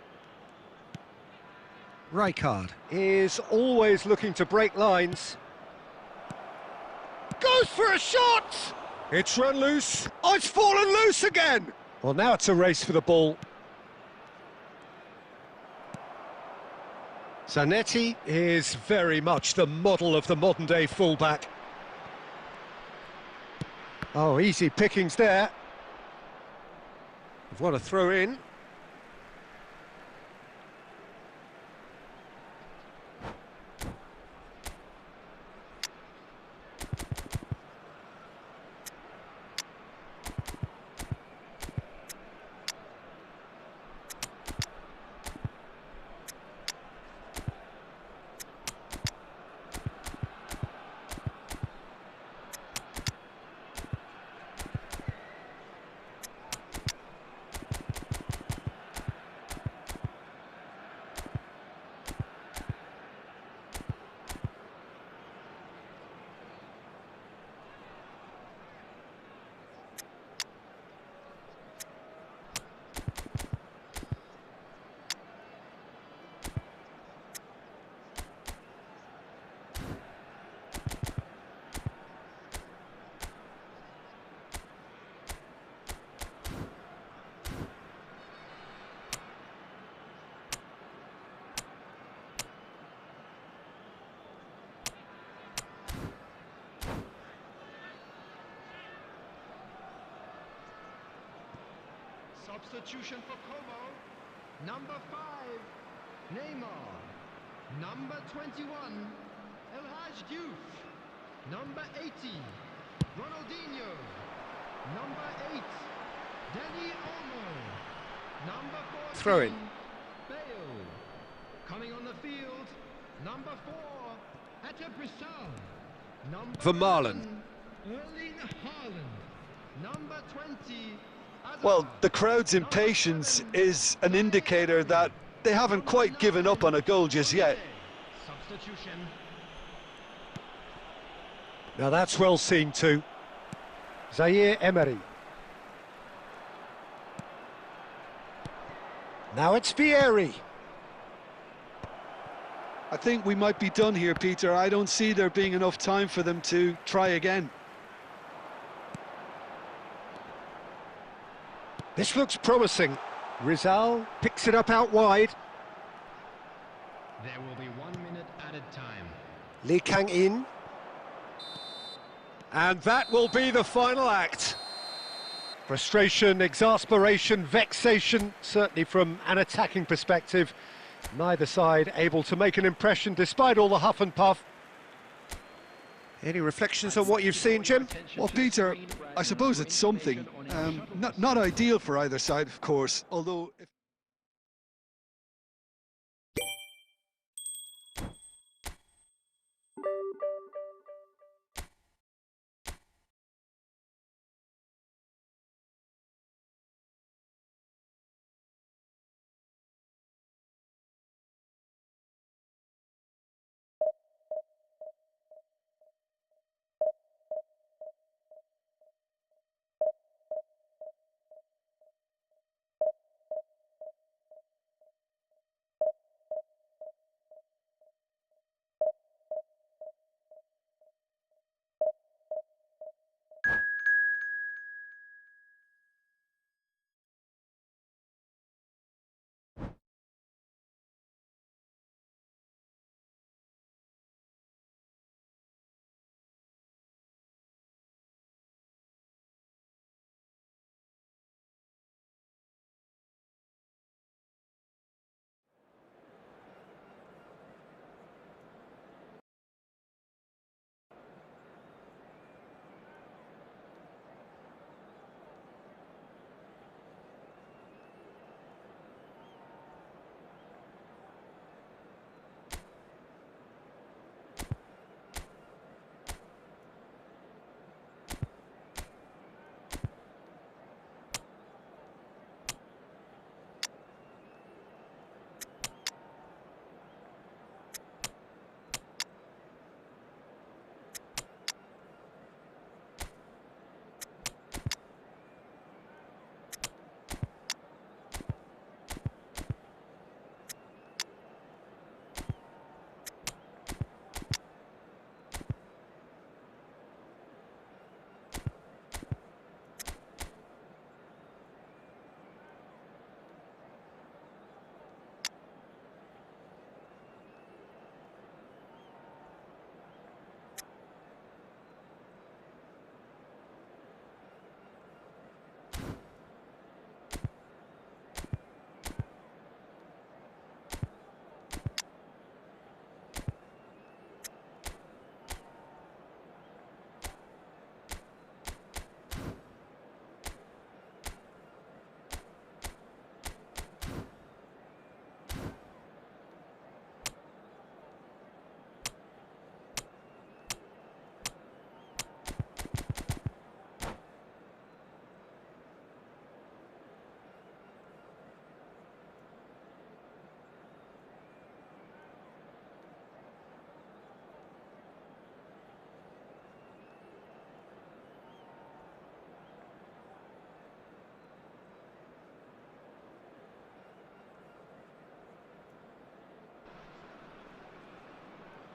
Rijkaard is always looking to break lines. Goes for a shot! It's run loose. Oh, it's fallen loose again! Well, now it's a race for the ball. Zanetti is very much the model of the modern-day fullback. Oh, easy pickings there. We've got a throw in. Substitution for Como. Number 5, Neymar. Number 21, El Hadj Diouf. Number 80, Ronaldinho. Number 8, Danny Olmo. Number 14, Throw in. Bale. Coming on the field, number 4, Atebrisal. Number Vermaelen. 11, Erling Haaland. Number 20, Well, the crowd's impatience is an indicator that they haven't quite given up on a goal just yet. Substitution. Now that's well seen too. Zaire Emery. Now it's Vieri. I think we might be done here, Peter. I don't see there being enough time for them to try again. This looks promising. Rizal picks it up out wide. There will be 1 minute added time. Lee Kang-in. And that will be the final act. Frustration, exasperation, vexation, certainly from an attacking perspective. Neither side able to make an impression despite all the huff and puff. Any reflections on what you've seen, Jim? Well, Peter, I suppose it's something. Not ideal for either side, of course, although...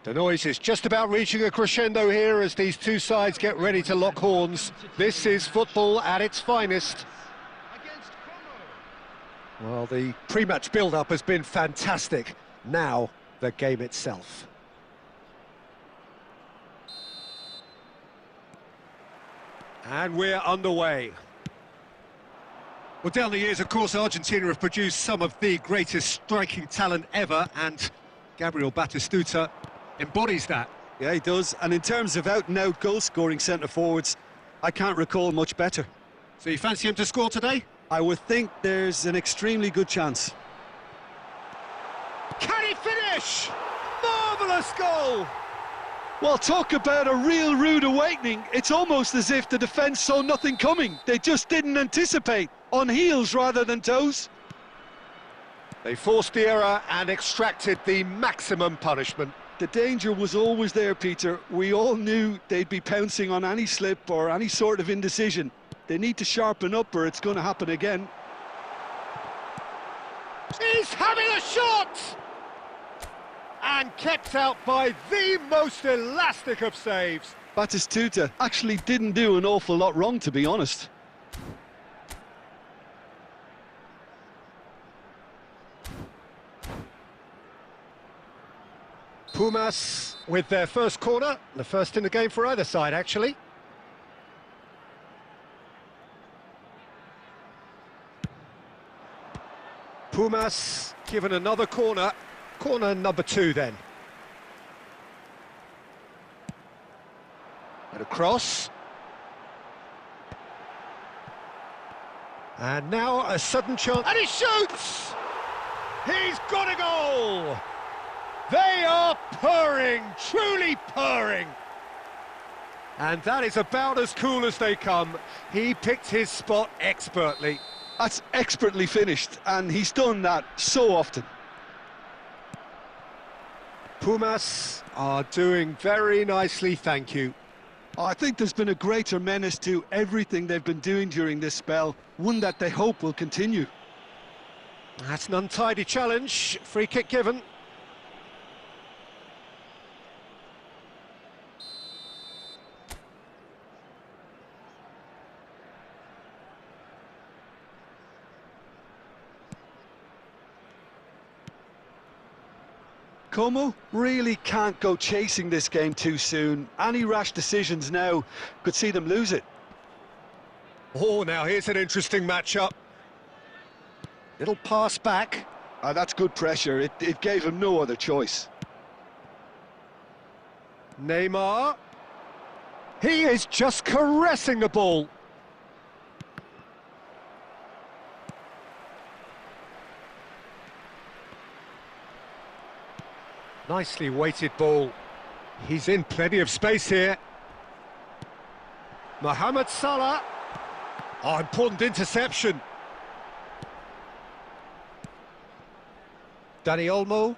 The noise is just about reaching a crescendo here as these two sides get ready to lock horns. This is football at its finest. Against Como. Well, the pre-match build-up has been fantastic. Now, the game itself. And we're underway. Well, down the years, of course, Argentina have produced some of the greatest striking talent ever, and Gabriel Batistuta embodies that. Yeah, he does. And in terms of out-and-out goal-scoring centre-forwards, I can't recall much better. So you fancy him to score today? I would think there's an extremely good chance. Can he finish? Marvellous goal! Well, talk about a real rude awakening. It's almost as if the defence saw nothing coming. They just didn't anticipate. On heels rather than toes. They forced the error and extracted the maximum punishment. The danger was always there, Peter. We all knew they'd be pouncing on any slip or any sort of indecision. They need to sharpen up or it's going to happen again. He's having a shot! And kept out by the most elastic of saves. Batistuta actually didn't do an awful lot wrong, to be honest. Pumas with their first corner, the first in the game for either side, actually. Pumas given another corner, corner number 2 then. And a cross. And now a sudden chance, and he shoots! He's got a goal! They are purring, truly purring. And that is about as cool as they come. He picked his spot expertly. That's expertly finished, and he's done that so often. Pumas are doing very nicely, thank you. I think there's been a greater menace to everything they've been doing during this spell, one that they hope will continue. That's an untidy challenge, free kick given. Como really can't go chasing this game too soon. Any rash decisions now could see them lose it. Oh, now here's an interesting matchup. Little pass back. That's good pressure. It gave him no other choice. Neymar. He is just caressing the ball. Nicely weighted ball. He's in plenty of space here. Mohamed Salah. Oh, important interception. Dani Olmo.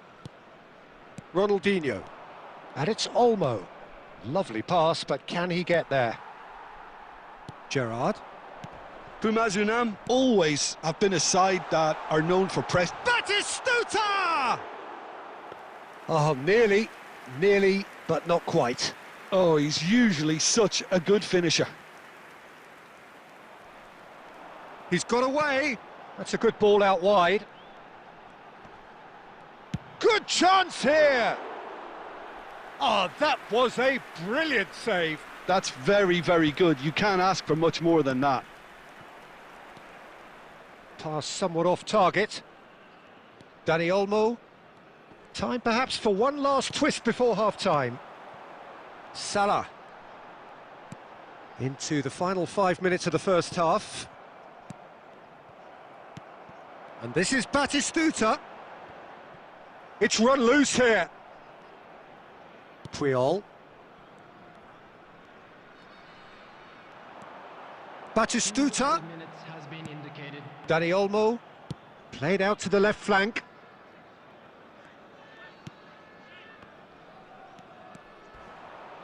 Ronaldinho. And it's Olmo. Lovely pass, but can he get there? Gerrard. Pumas Unam always have been a side that are known for press. Batistuta! Oh, nearly, but not quite. Oh, he's usually such a good finisher. He's got away. That's a good ball out wide. Good chance here. Oh, that was a brilliant save. That's very, very good. You can't ask for much more than that. Pass somewhat off target. Dani Olmo. Time perhaps for one last twist before half-time. Salah. Into the final 5 minutes of the first half. And this is Batistuta. It's run loose here. Puyol. Batistuta. Dani Olmo. Played out to the left flank.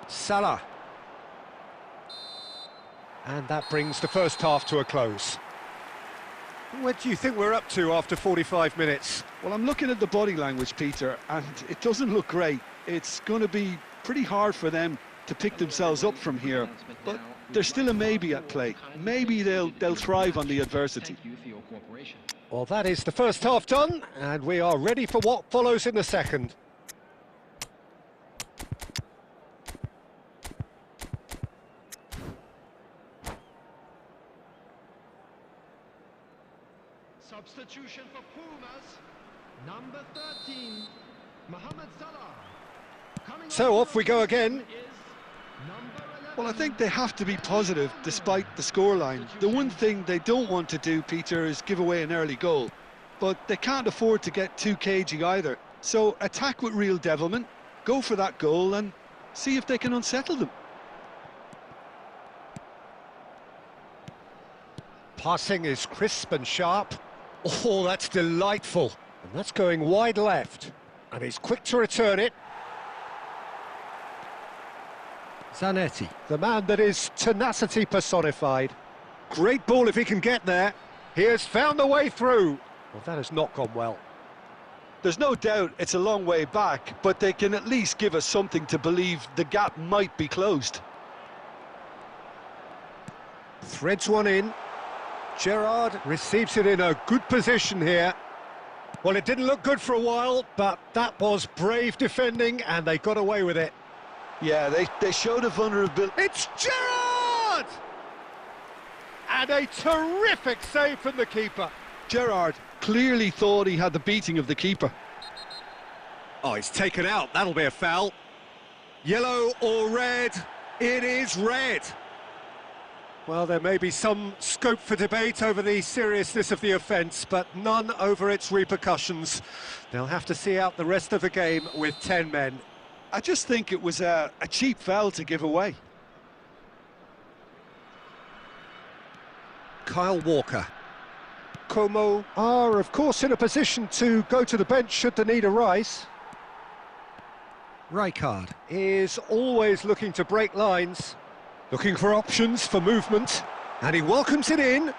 Salah. And that brings the first half to a close. What do you think we're up to after 45 minutes? Well, I'm looking at the body language, Peter, and it doesn't look great. It's going to be pretty hard for them to pick themselves up from here, but there's still a maybe at play. Maybe they'll thrive on the adversity. Well, that is the first half done, and we are ready for what follows in the second. Substitution for Pumas, number 13, Mohamed Salah. So off we go again. Well, I think they have to be positive despite the scoreline. The one thing they don't want to do, Peter, is give away an early goal. But they can't afford to get too cagey either. So attack with real devilment, go for that goal and see if they can unsettle them. Passing is crisp and sharp. Oh, that's delightful. And that's going wide left. And he's quick to return it. Zanetti, the man that is tenacity personified. Great ball if he can get there. He has found the way through. Well, that has not gone well. There's no doubt it's a long way back, but they can at least give us something to believe the gap might be closed. Threads one in. Gerrard receives it in a good position here. Well, it didn't look good for a while, but that was brave defending, and they got away with it. Yeah, they showed a vulnerability. It's Gerrard! And a terrific save from the keeper. Gerrard clearly thought he had the beating of the keeper. Oh, it's taken out. That'll be a foul. Yellow or red? It is red. Well, there may be some scope for debate over the seriousness of the offence, but none over its repercussions. They'll have to see out the rest of the game with 10 men. I just think it was a cheap foul to give away. Kyle Walker. Como are, of course, in a position to go to the bench should the need arise. Rijkaard is always looking to break lines, looking for options for movement, and he welcomes it in.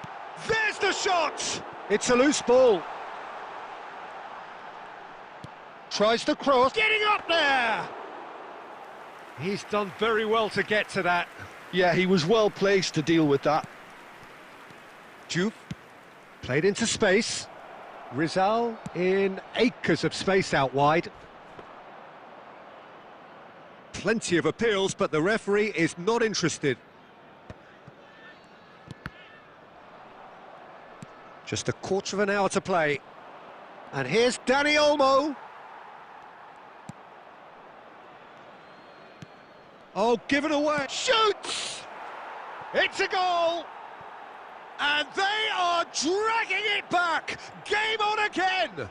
There's the shot! It's a loose ball. Tries the cross, getting up there! He's done very well to get to that. Yeah, he was well placed to deal with that. Juve played into space. Rizal in acres of space out wide. Plenty of appeals, but the referee is not interested. Just a quarter of an hour to play. And here's Danny Olmo. Oh, given away. Shoots! It's a goal! And they are dragging it back! Game on again!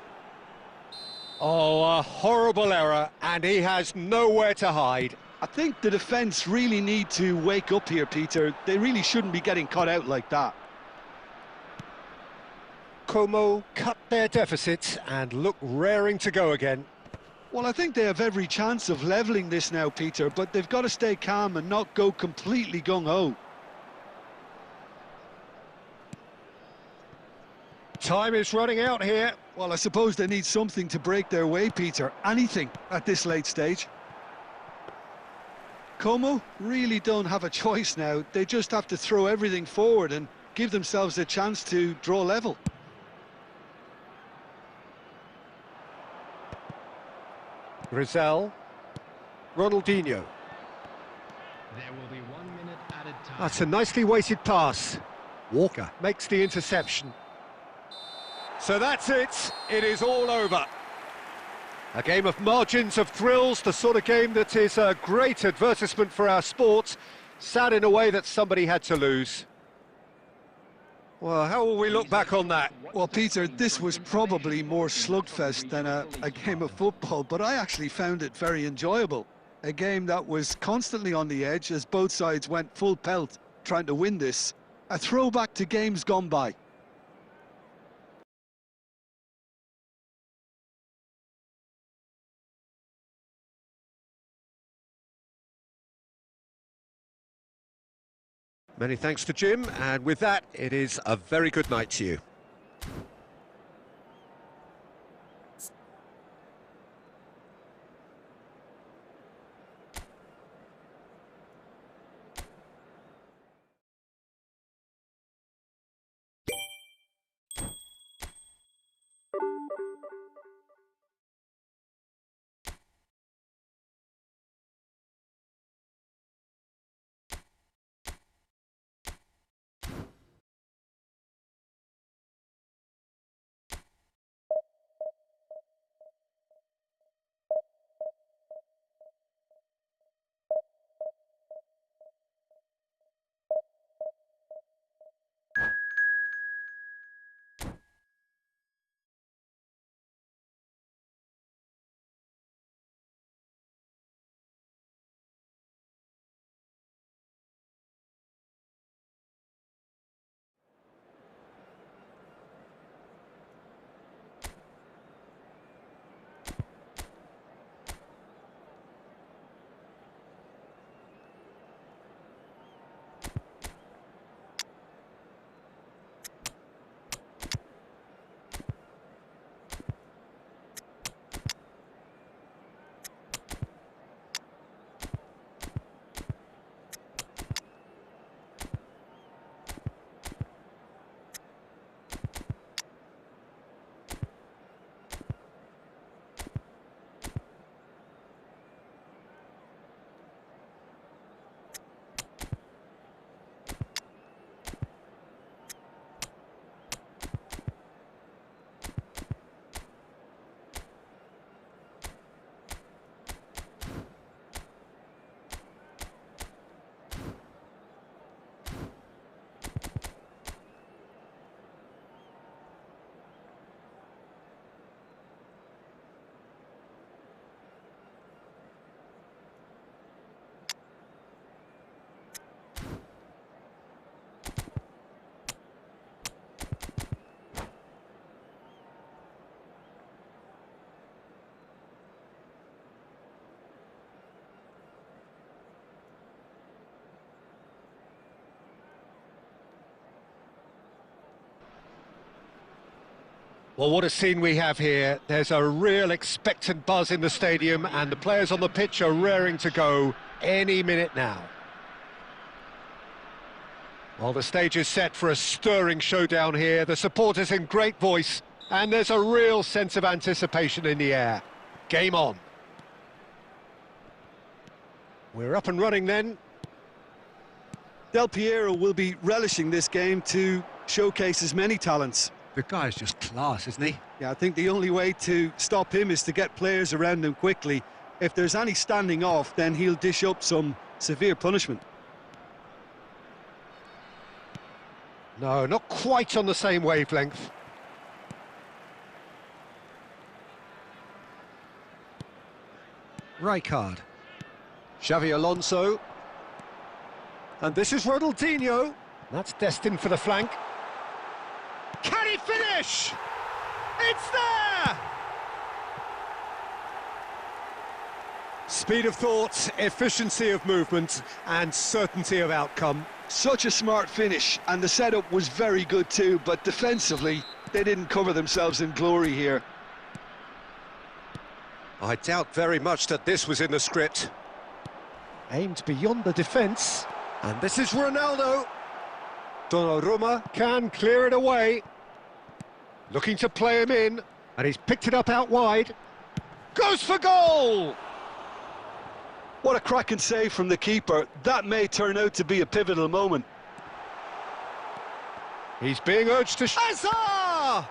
Oh, a horrible error, and he has nowhere to hide. I think the defence really need to wake up here, Peter. They really shouldn't be getting caught out like that. Como cut their deficit and look raring to go again. Well, I think they have every chance of levelling this now, Peter, but they've got to stay calm and not go completely gung-ho. Time is running out here. Well, I suppose they need something to break their way, Peter. Anything at this late stage. Como really don't have a choice now. They just have to throw everything forward and give themselves a chance to draw level. Rizal. Ronaldinho. There will be 1 minute added time. That's a nicely weighted pass. Walker makes the interception. So that's it. It is all over. A game of margins, of thrills, the sort of game that is a great advertisement for our sport. Sad in a way that somebody had to lose. Well, how will we look back on that? Well, Peter, this was probably more slugfest than a game of football, but I actually found it very enjoyable. A game that was constantly on the edge as both sides went full pelt trying to win this. A throwback to games gone by. Many thanks to Jim, and with that, it is a very good night to you. Well, what a scene we have here. There's a real expectant buzz in the stadium, and the players on the pitch are raring to go any minute now. Well, the stage is set for a stirring showdown here. The supporters in great voice, and there's a real sense of anticipation in the air. Game on. We're up and running then. Del Piero will be relishing this game to showcase his many talents. The guy's just class, isn't he? Yeah, I think the only way to stop him is to get players around him quickly. If there's any standing off, then he'll dish up some severe punishment. No, not quite on the same wavelength. Rijkaard. Xavi Alonso. And this is Ronaldinho. That's destined for the flank. Can he finish? It's there! Speed of thought, efficiency of movement, and certainty of outcome. Such a smart finish, and the setup was very good too, but defensively, they didn't cover themselves in glory here. I doubt very much that this was in the script. Aimed beyond the defence, and this is Ronaldo. Donnarumma can clear it away. Looking to play him in, and he's picked it up out wide. Goes for goal! What a cracking save from the keeper. That may turn out to be a pivotal moment. He's being urged to... Hazard!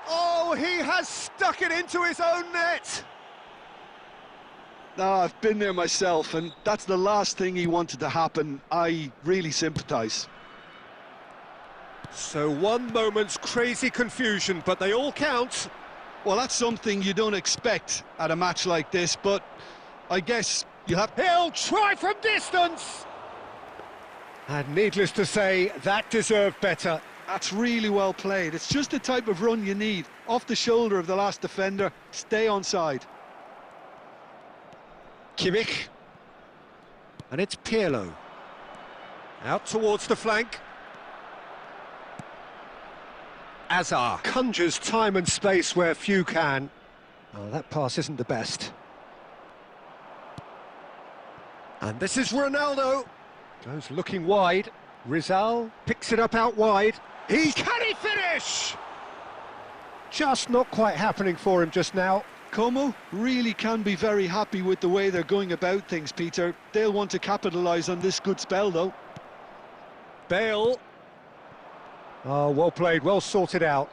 Oh, he has stuck it into his own net! No, I've been there myself, and that's the last thing he wanted to happen. I really sympathise. So one moment's crazy confusion, but they all count. Well, that's something you don't expect at a match like this, but I guess you have... He'll try from distance! And needless to say, that deserved better. That's really well played. It's just the type of run you need. Off the shoulder of the last defender, stay onside. Kimmich. And it's Pirlo. Out towards the flank. Hazard conjures time and space where few can. Oh, that pass isn't the best. And this is Ronaldo. Goes looking wide. Rizal picks it up out wide. Can he finish? Just not quite happening for him just now. Como really can be very happy with the way they're going about things, Peter. They'll want to capitalise on this good spell, though. Bale. Oh, well played, well sorted out.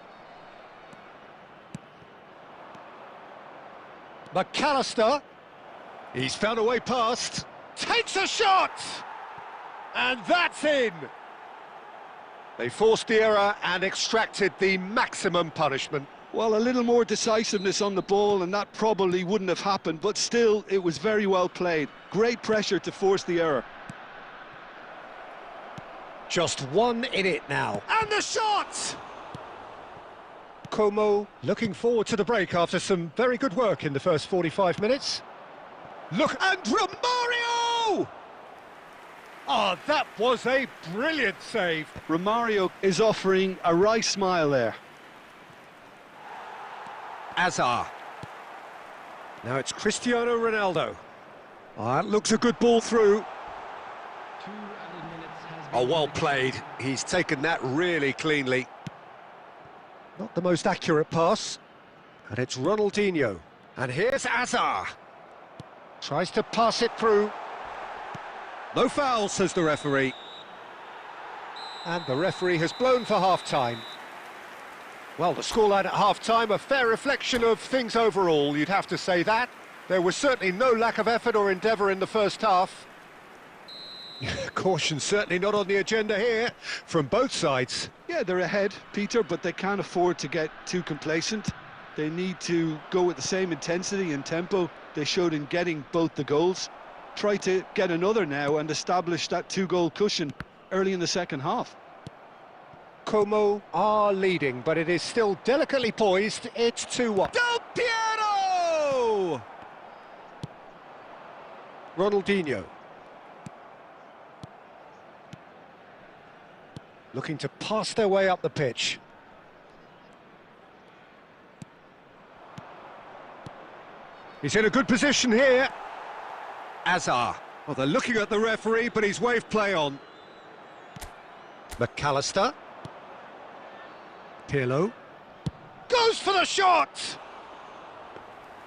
McAllister. He's found a way past. Takes a shot! And that's in! They forced the error and extracted the maximum punishment. Well, a little more decisiveness on the ball and that probably wouldn't have happened, but still, it was very well played. Great pressure to force the error. Just one in it now. And the shot! Como looking forward to the break after some very good work in the first 45 minutes. Look, and Romario! Oh, that was a brilliant save. Romario is offering a wry smile there. Hazard. Now it's Cristiano Ronaldo. Oh, that looks a good ball through. Oh, well played. He's taken that really cleanly. Not the most accurate pass. And it's Ronaldinho. And here's Hazard. Tries to pass it through. No foul, says the referee. And the referee has blown for half-time. Well, the scoreline at half-time, a fair reflection of things overall, you'd have to say that. There was certainly no lack of effort or endeavour in the first half. Caution certainly not on the agenda here, from both sides. Yeah, they're ahead, Peter, but they can't afford to get too complacent. They need to go with the same intensity and tempo they showed in getting both the goals. Try to get another now and establish that two-goal cushion early in the second half. Como are leading, but it is still delicately poised. It's 2-1. Del Piero! Ronaldinho. Looking to pass their way up the pitch. He's in a good position here. Azar. Well, they're looking at the referee, but he's waved play on. McAllister. Pirlo. Goes for the shot!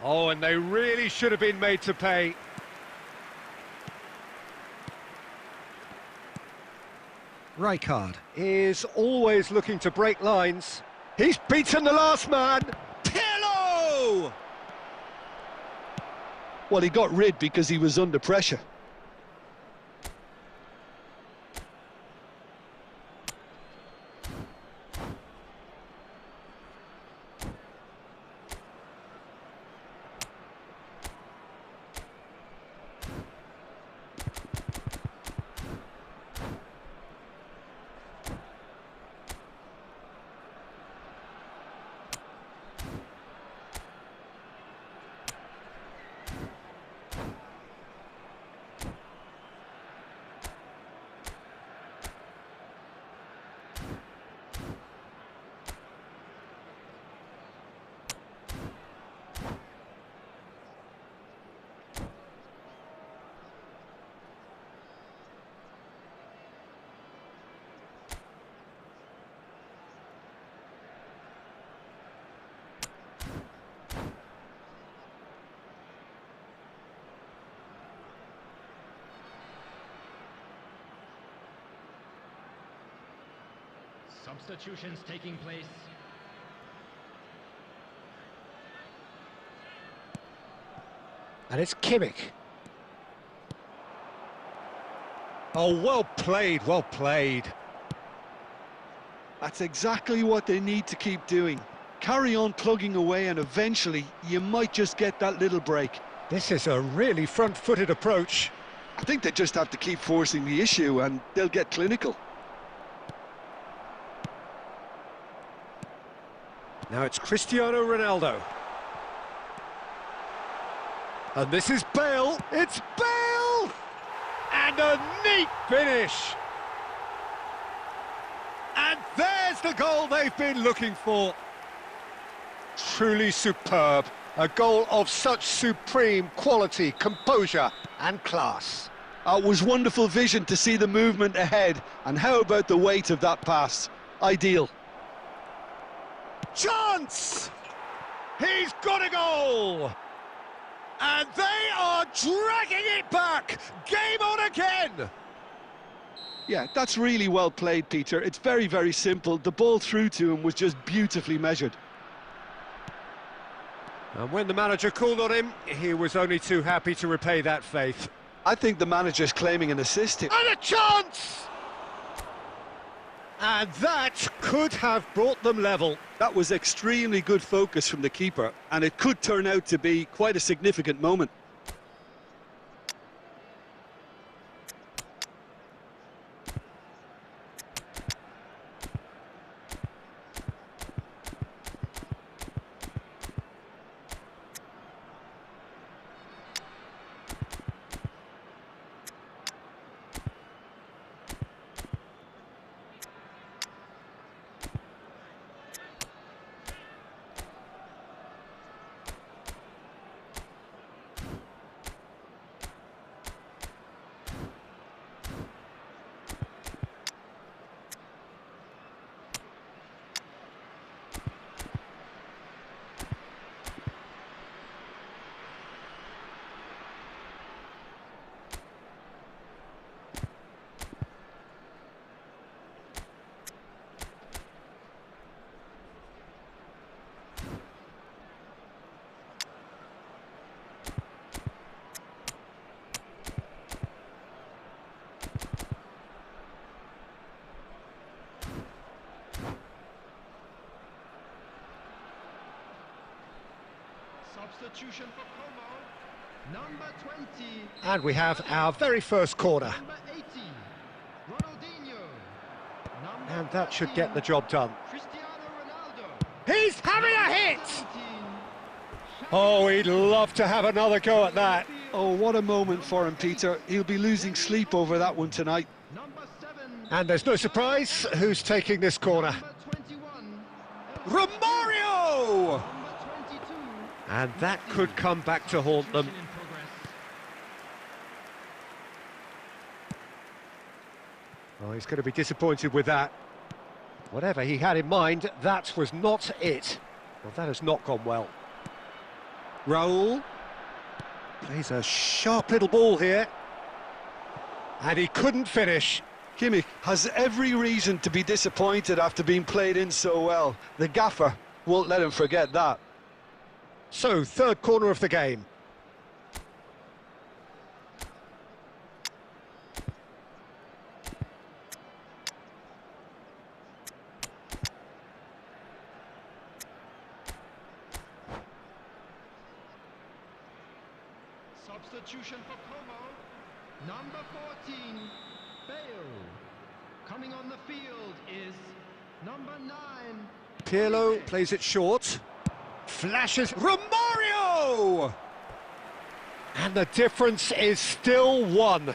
Oh, and they really should have been made to pay. Rijkaard is always looking to break lines. He's beaten the last man. Pirlo! Well, he got rid because he was under pressure. Substitutions taking place. And it's Kimmich. Oh, well played, well played. That's exactly what they need to keep doing. Carry on plugging away and eventually you might just get that little break. This is a really front-footed approach. I think they just have to keep forcing the issue and they'll get clinical. Now it's Cristiano Ronaldo. And this is Bale. It's Bale! And a neat finish. And there's the goal they've been looking for. Truly superb. A goal of such supreme quality, composure and class. It was wonderful vision to see the movement ahead. And how about the weight of that pass? Ideal. Chance! He's got a goal! And they are dragging it back! Game on again! Yeah, that's really well played, Peter. It's very, very simple. The ball through to him was just beautifully measured. And when the manager called on him, he was only too happy to repay that faith. I think the manager's claiming an assist here. And a chance! And that could have brought them level. That was extremely good focus from the keeper, and it could turn out to be quite a significant moment. Substitution for Como, number 20. And we have our very first corner. Number 80, Ronaldinho. Number And that should get the job done. Cristiano Ronaldo. He's having a hit! Oh, he'd love to have another go at that. Oh, what a moment for him, Peter. He'll be losing sleep over that one tonight. Number 7, And there's no surprise who's taking this corner. number 21, Romario! number 22, And that could come back to haunt them. Oh, he's going to be disappointed with that. Whatever he had in mind, that was not it. Well, that has not gone well. Raul plays a sharp little ball here. And he couldn't finish. Kimmich has every reason to be disappointed after being played in so well. The gaffer won't let him forget that. So, third corner of the game. Substitution for Como, number 14, Bale. Coming on the field is number 9. Pirlo plays it short. Flashes Romario! And the difference is still one,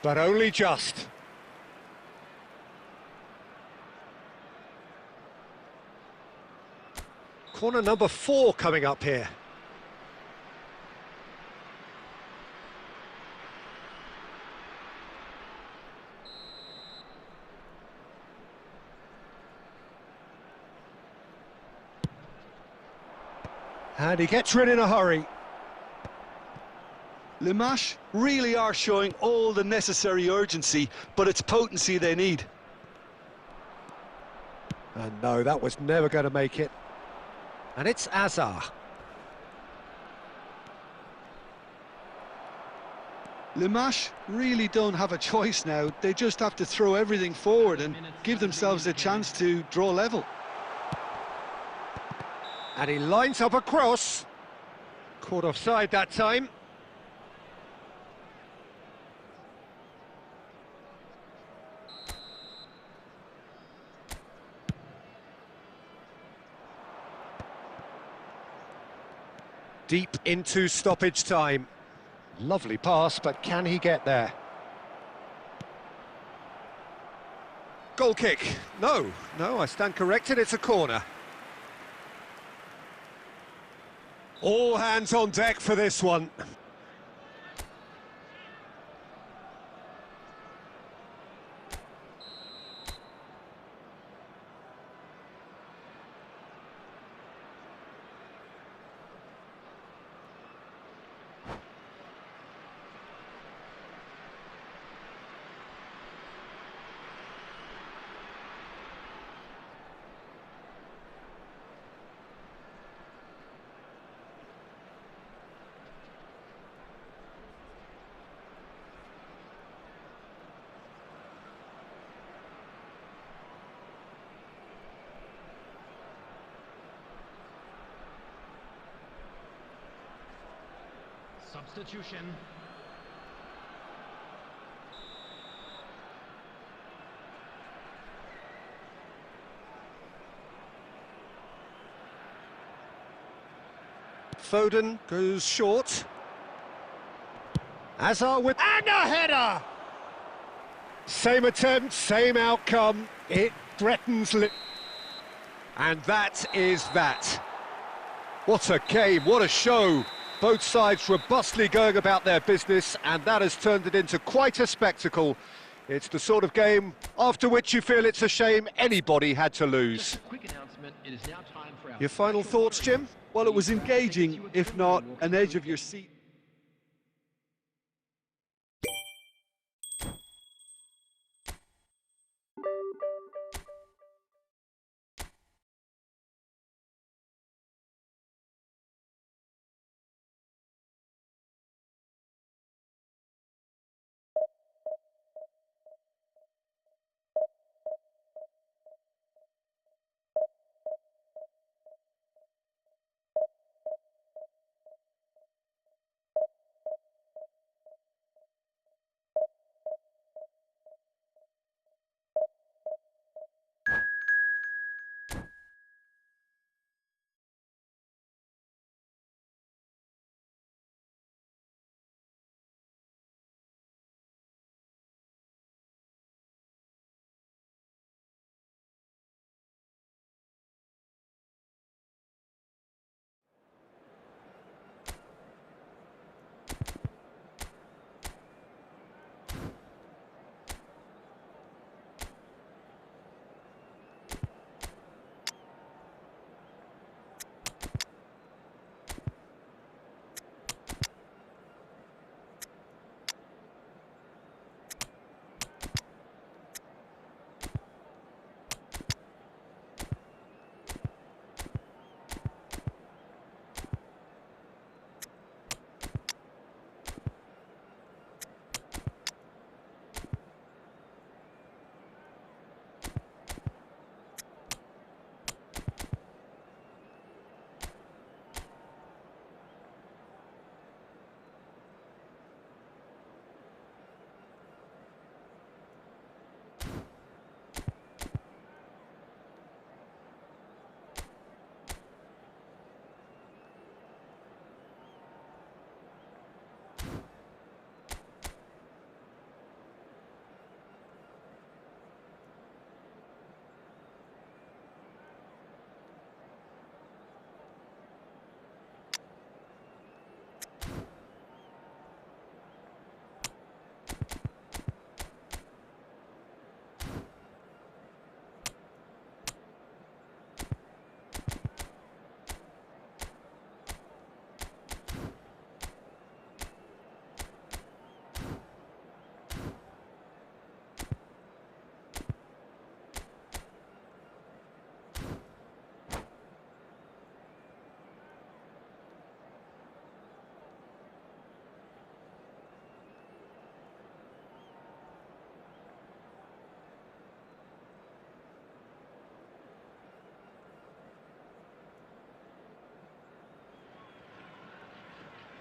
but only just. Corner number 4 coming up here. And he gets rid in a hurry. Limache really are showing all the necessary urgency, but it's potency they need. And no, that was never going to make it. And it's Azar. Limache really don't have a choice now. They just have to throw everything forward and give themselves a chance to draw level. And he lines up a cross. Caught offside that time. Deep into stoppage time. Lovely pass, but can he get there? Goal kick. No, I stand corrected, it's a corner. All hands on deck for this one. Substitution. Foden goes short. Azar with... And a header! Same attempt, same outcome. It threatens... And that is that. What a game, what a show. Both sides robustly going about their business, and that has turned it into quite a spectacle. It's the sort of game after which you feel it's a shame anybody had to lose. Your final thoughts, Jim? Well, it was engaging, if not an edge of your seat.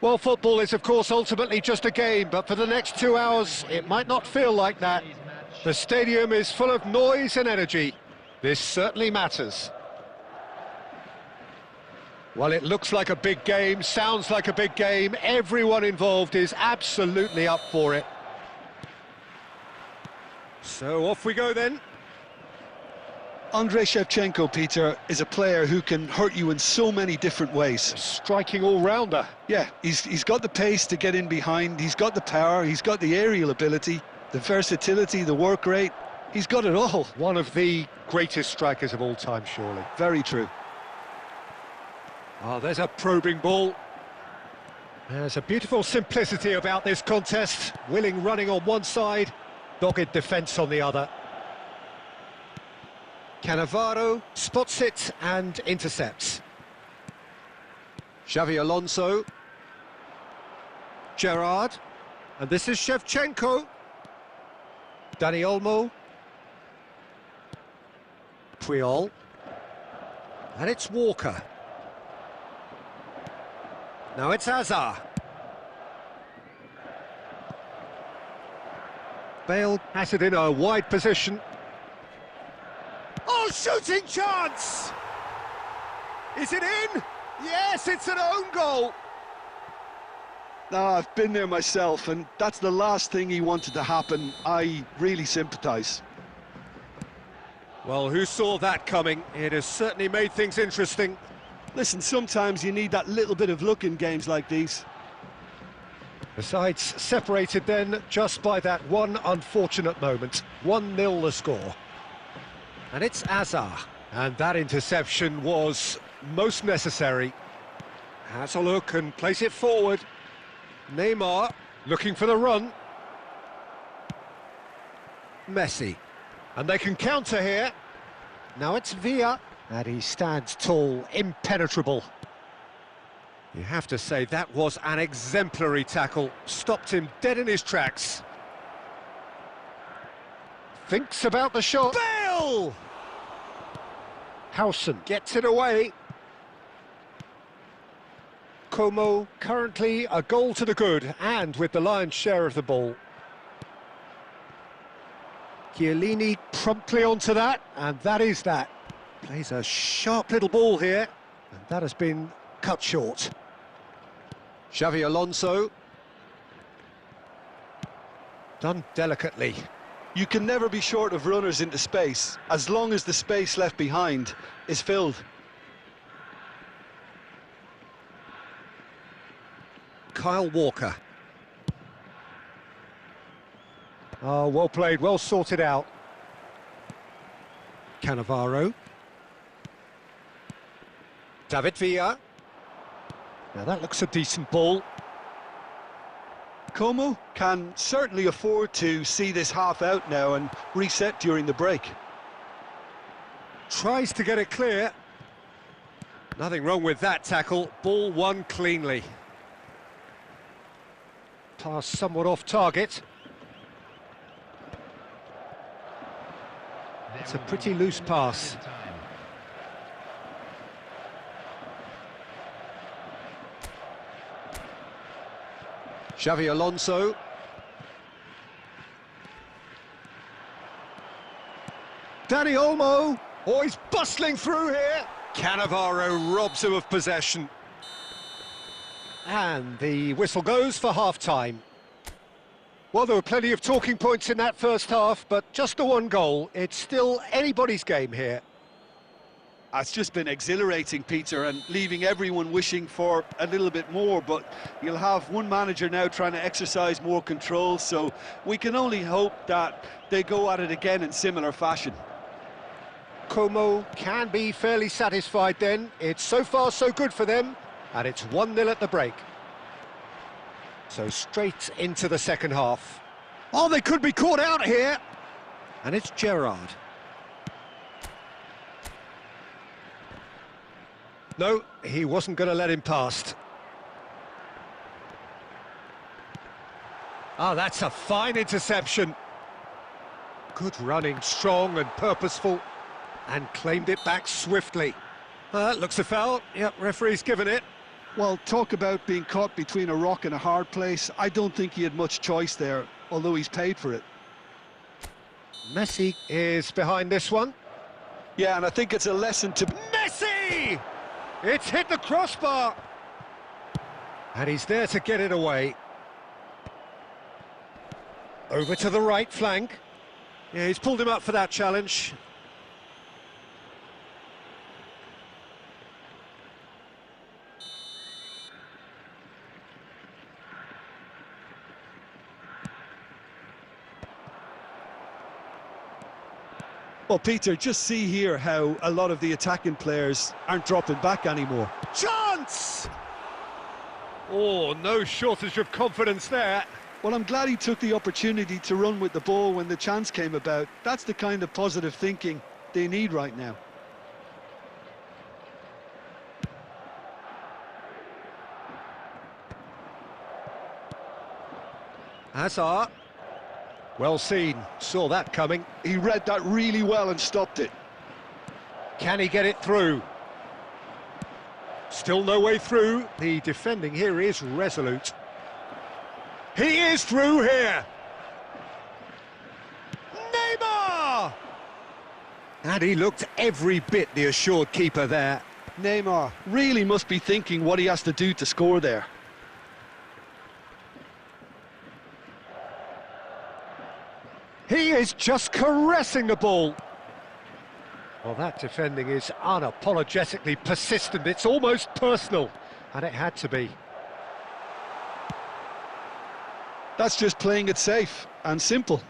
Well, football is, of course, ultimately just a game, but for the next 2 hours, it might not feel like that. The stadium is full of noise and energy. This certainly matters. Well, it looks like a big game, sounds like a big game. Everyone involved is absolutely up for it. So off we go then. Andrei Shevchenko, Peter, is a player who can hurt you in so many different ways. Striking all-rounder. Yeah, he's got the pace to get in behind, he's got the power, he's got the aerial ability, the versatility, the work rate. He's got it all. One of the greatest strikers of all time, surely. Very true. Oh, there's a probing ball. There's a beautiful simplicity about this contest. Willing running on one side, dogged defence on the other. Cannavaro spots it and intercepts. Xavi Alonso. Gerrard. And this is Shevchenko. Dani Olmo. Puyol. And it's Walker. Now it's Hazard. Bale has it in a wide position. Oh, shooting chance! Is it in? Yes, it's an own goal. I've been there myself, and that's the last thing he wanted to happen. I really sympathise. Well, who saw that coming? It has certainly made things interesting. Listen, sometimes you need that little bit of luck in games like these. The sides separated then just by that one unfortunate moment. 1-0 the score. And it's Hazard. And that interception was most necessary. Has a look and plays it forward. Neymar looking for the run. Messi. And they can counter here. Now it's Villa. And he stands tall, impenetrable. You have to say that was an exemplary tackle. Stopped him dead in his tracks. Thinks about the shot. Bale! Howson gets it away. Como currently a goal to the good, and with the lion's share of the ball. Chiellini promptly onto that, and that is that. Plays a sharp little ball here, and that has been cut short. Xavi Alonso. Done delicately. You can never be short of runners into space, as long as the space left behind is filled. Kyle Walker. Oh, well played, well sorted out. Cannavaro. David Villa. Now that looks a decent ball. Como can certainly afford to see this half out now and reset during the break. Tries to get it clear. Nothing wrong with that tackle. Ball won cleanly. Pass somewhat off target. It's a pretty loose pass. Xavi Alonso. Dani Olmo. Oh, he's bustling through here. Cannavaro robs him of possession. And the whistle goes for half-time. Well, there were plenty of talking points in that first half, but just the one goal. It's still anybody's game here. It's just been exhilarating, Peter, and leaving everyone wishing for a little bit more, but you'll have one manager now trying to exercise more control, so we can only hope that they go at it again in similar fashion. Como can be fairly satisfied then. It's so far so good for them, and it's 1-0 at the break. So straight into the second half. Oh, they could be caught out here. And it's Gerrard. No, he wasn't going to let him past. Ah, that's a fine interception. Good running, strong and purposeful, and claimed it back swiftly. Looks a foul. Yep, referee's given it. Well, talk about being caught between a rock and a hard place. I don't think he had much choice there, although he's paid for it. Messi is behind this one. Yeah, and I think it's a lesson to... Messi! It's hit the crossbar. And he's there to get it away. Over to the right flank. Yeah, he's pulled him up for that challenge. Well, Peter, just see here how a lot of the attacking players aren't dropping back anymore. Chance! Oh, no shortage of confidence there. Well, I'm glad he took the opportunity to run with the ball when the chance came about. That's the kind of positive thinking they need right now. Hazard. Well seen, saw that coming. He read that really well and stopped it. Can he get it through? Still no way through. The defending here is resolute. He is through here. Neymar! And he looked every bit the assured keeper there. Neymar really must be thinking what he has to do to score there. He is just caressing the ball. Well, that defending is unapologetically persistent. It's almost personal, and it had to be. That's just playing it safe and simple.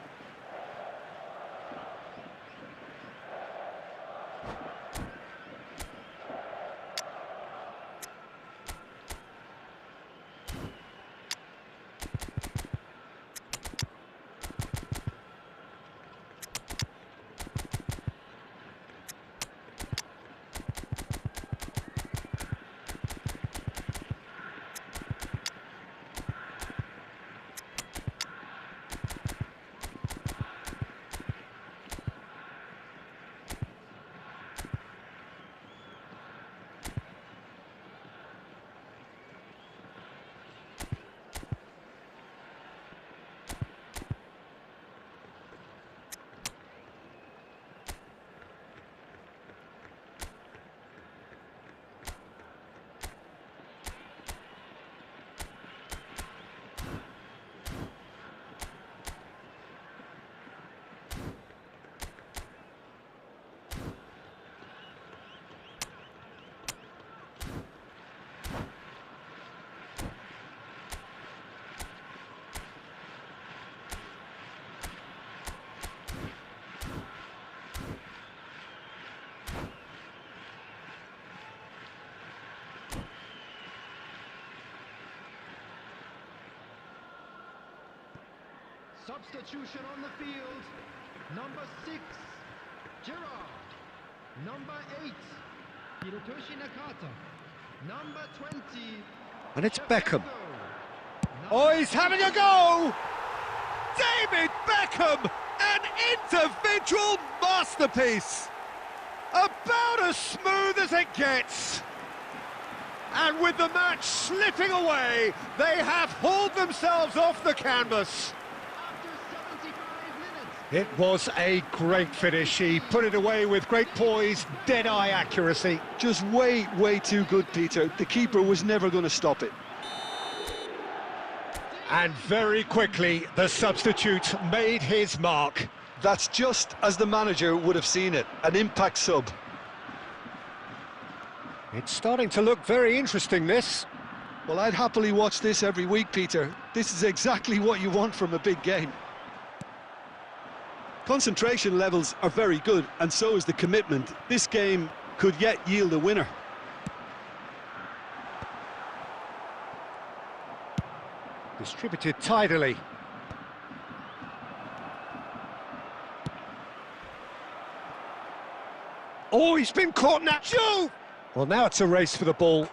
Substitution on the field. Number 6, Gerard. Number 8, Hirotoshi Nakata. Number 20, And it's Beckham. Oh, he's having a go! David Beckham! An individual masterpiece! About as smooth as it gets. And with the match slipping away, they have hauled themselves off the canvas. It was a great finish. He put it away with great poise, dead-eye accuracy. Just way too good, Peter. The keeper was never going to stop it. And very quickly, the substitute made his mark. That's just as the manager would have seen it, an impact sub. It's starting to look very interesting, this. Well, I'd happily watch this every week, Peter. This is exactly what you want from a big game. Concentration levels are very good, and so is the commitment. This game could yet yield a winner. Distributed tidily. Oh, he's been caught now. Joe! Well, now it's a race for the ball.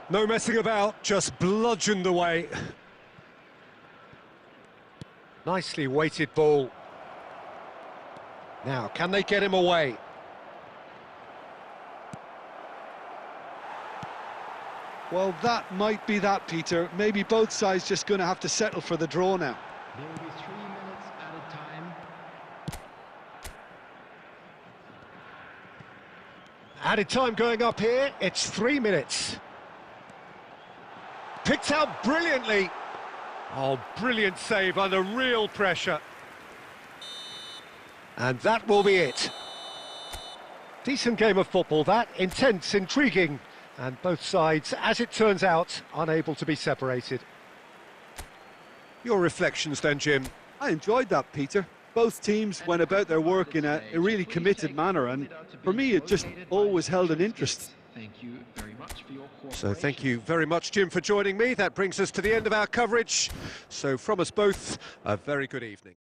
No messing about, just bludgeoned away. Nicely weighted ball. Now, can they get him away? Well, that might be that, Peter. Maybe both sides just going to have to settle for the draw now. There will be 3 minutes added time. Added time going up here, it's 3 minutes. Picked out brilliantly. Oh, brilliant save under real pressure. And that will be it. Decent game of football, that. Intense, intriguing. And both sides, as it turns out, unable to be separated. Your reflections then, Jim? I enjoyed that, Peter. Both teams went about their work in a really committed manner, and for me it just always held an interest. Thank you very much for your cooperation. So thank you very much, Jim, for joining me. That brings us to the end of our coverage. So from us both, a very good evening.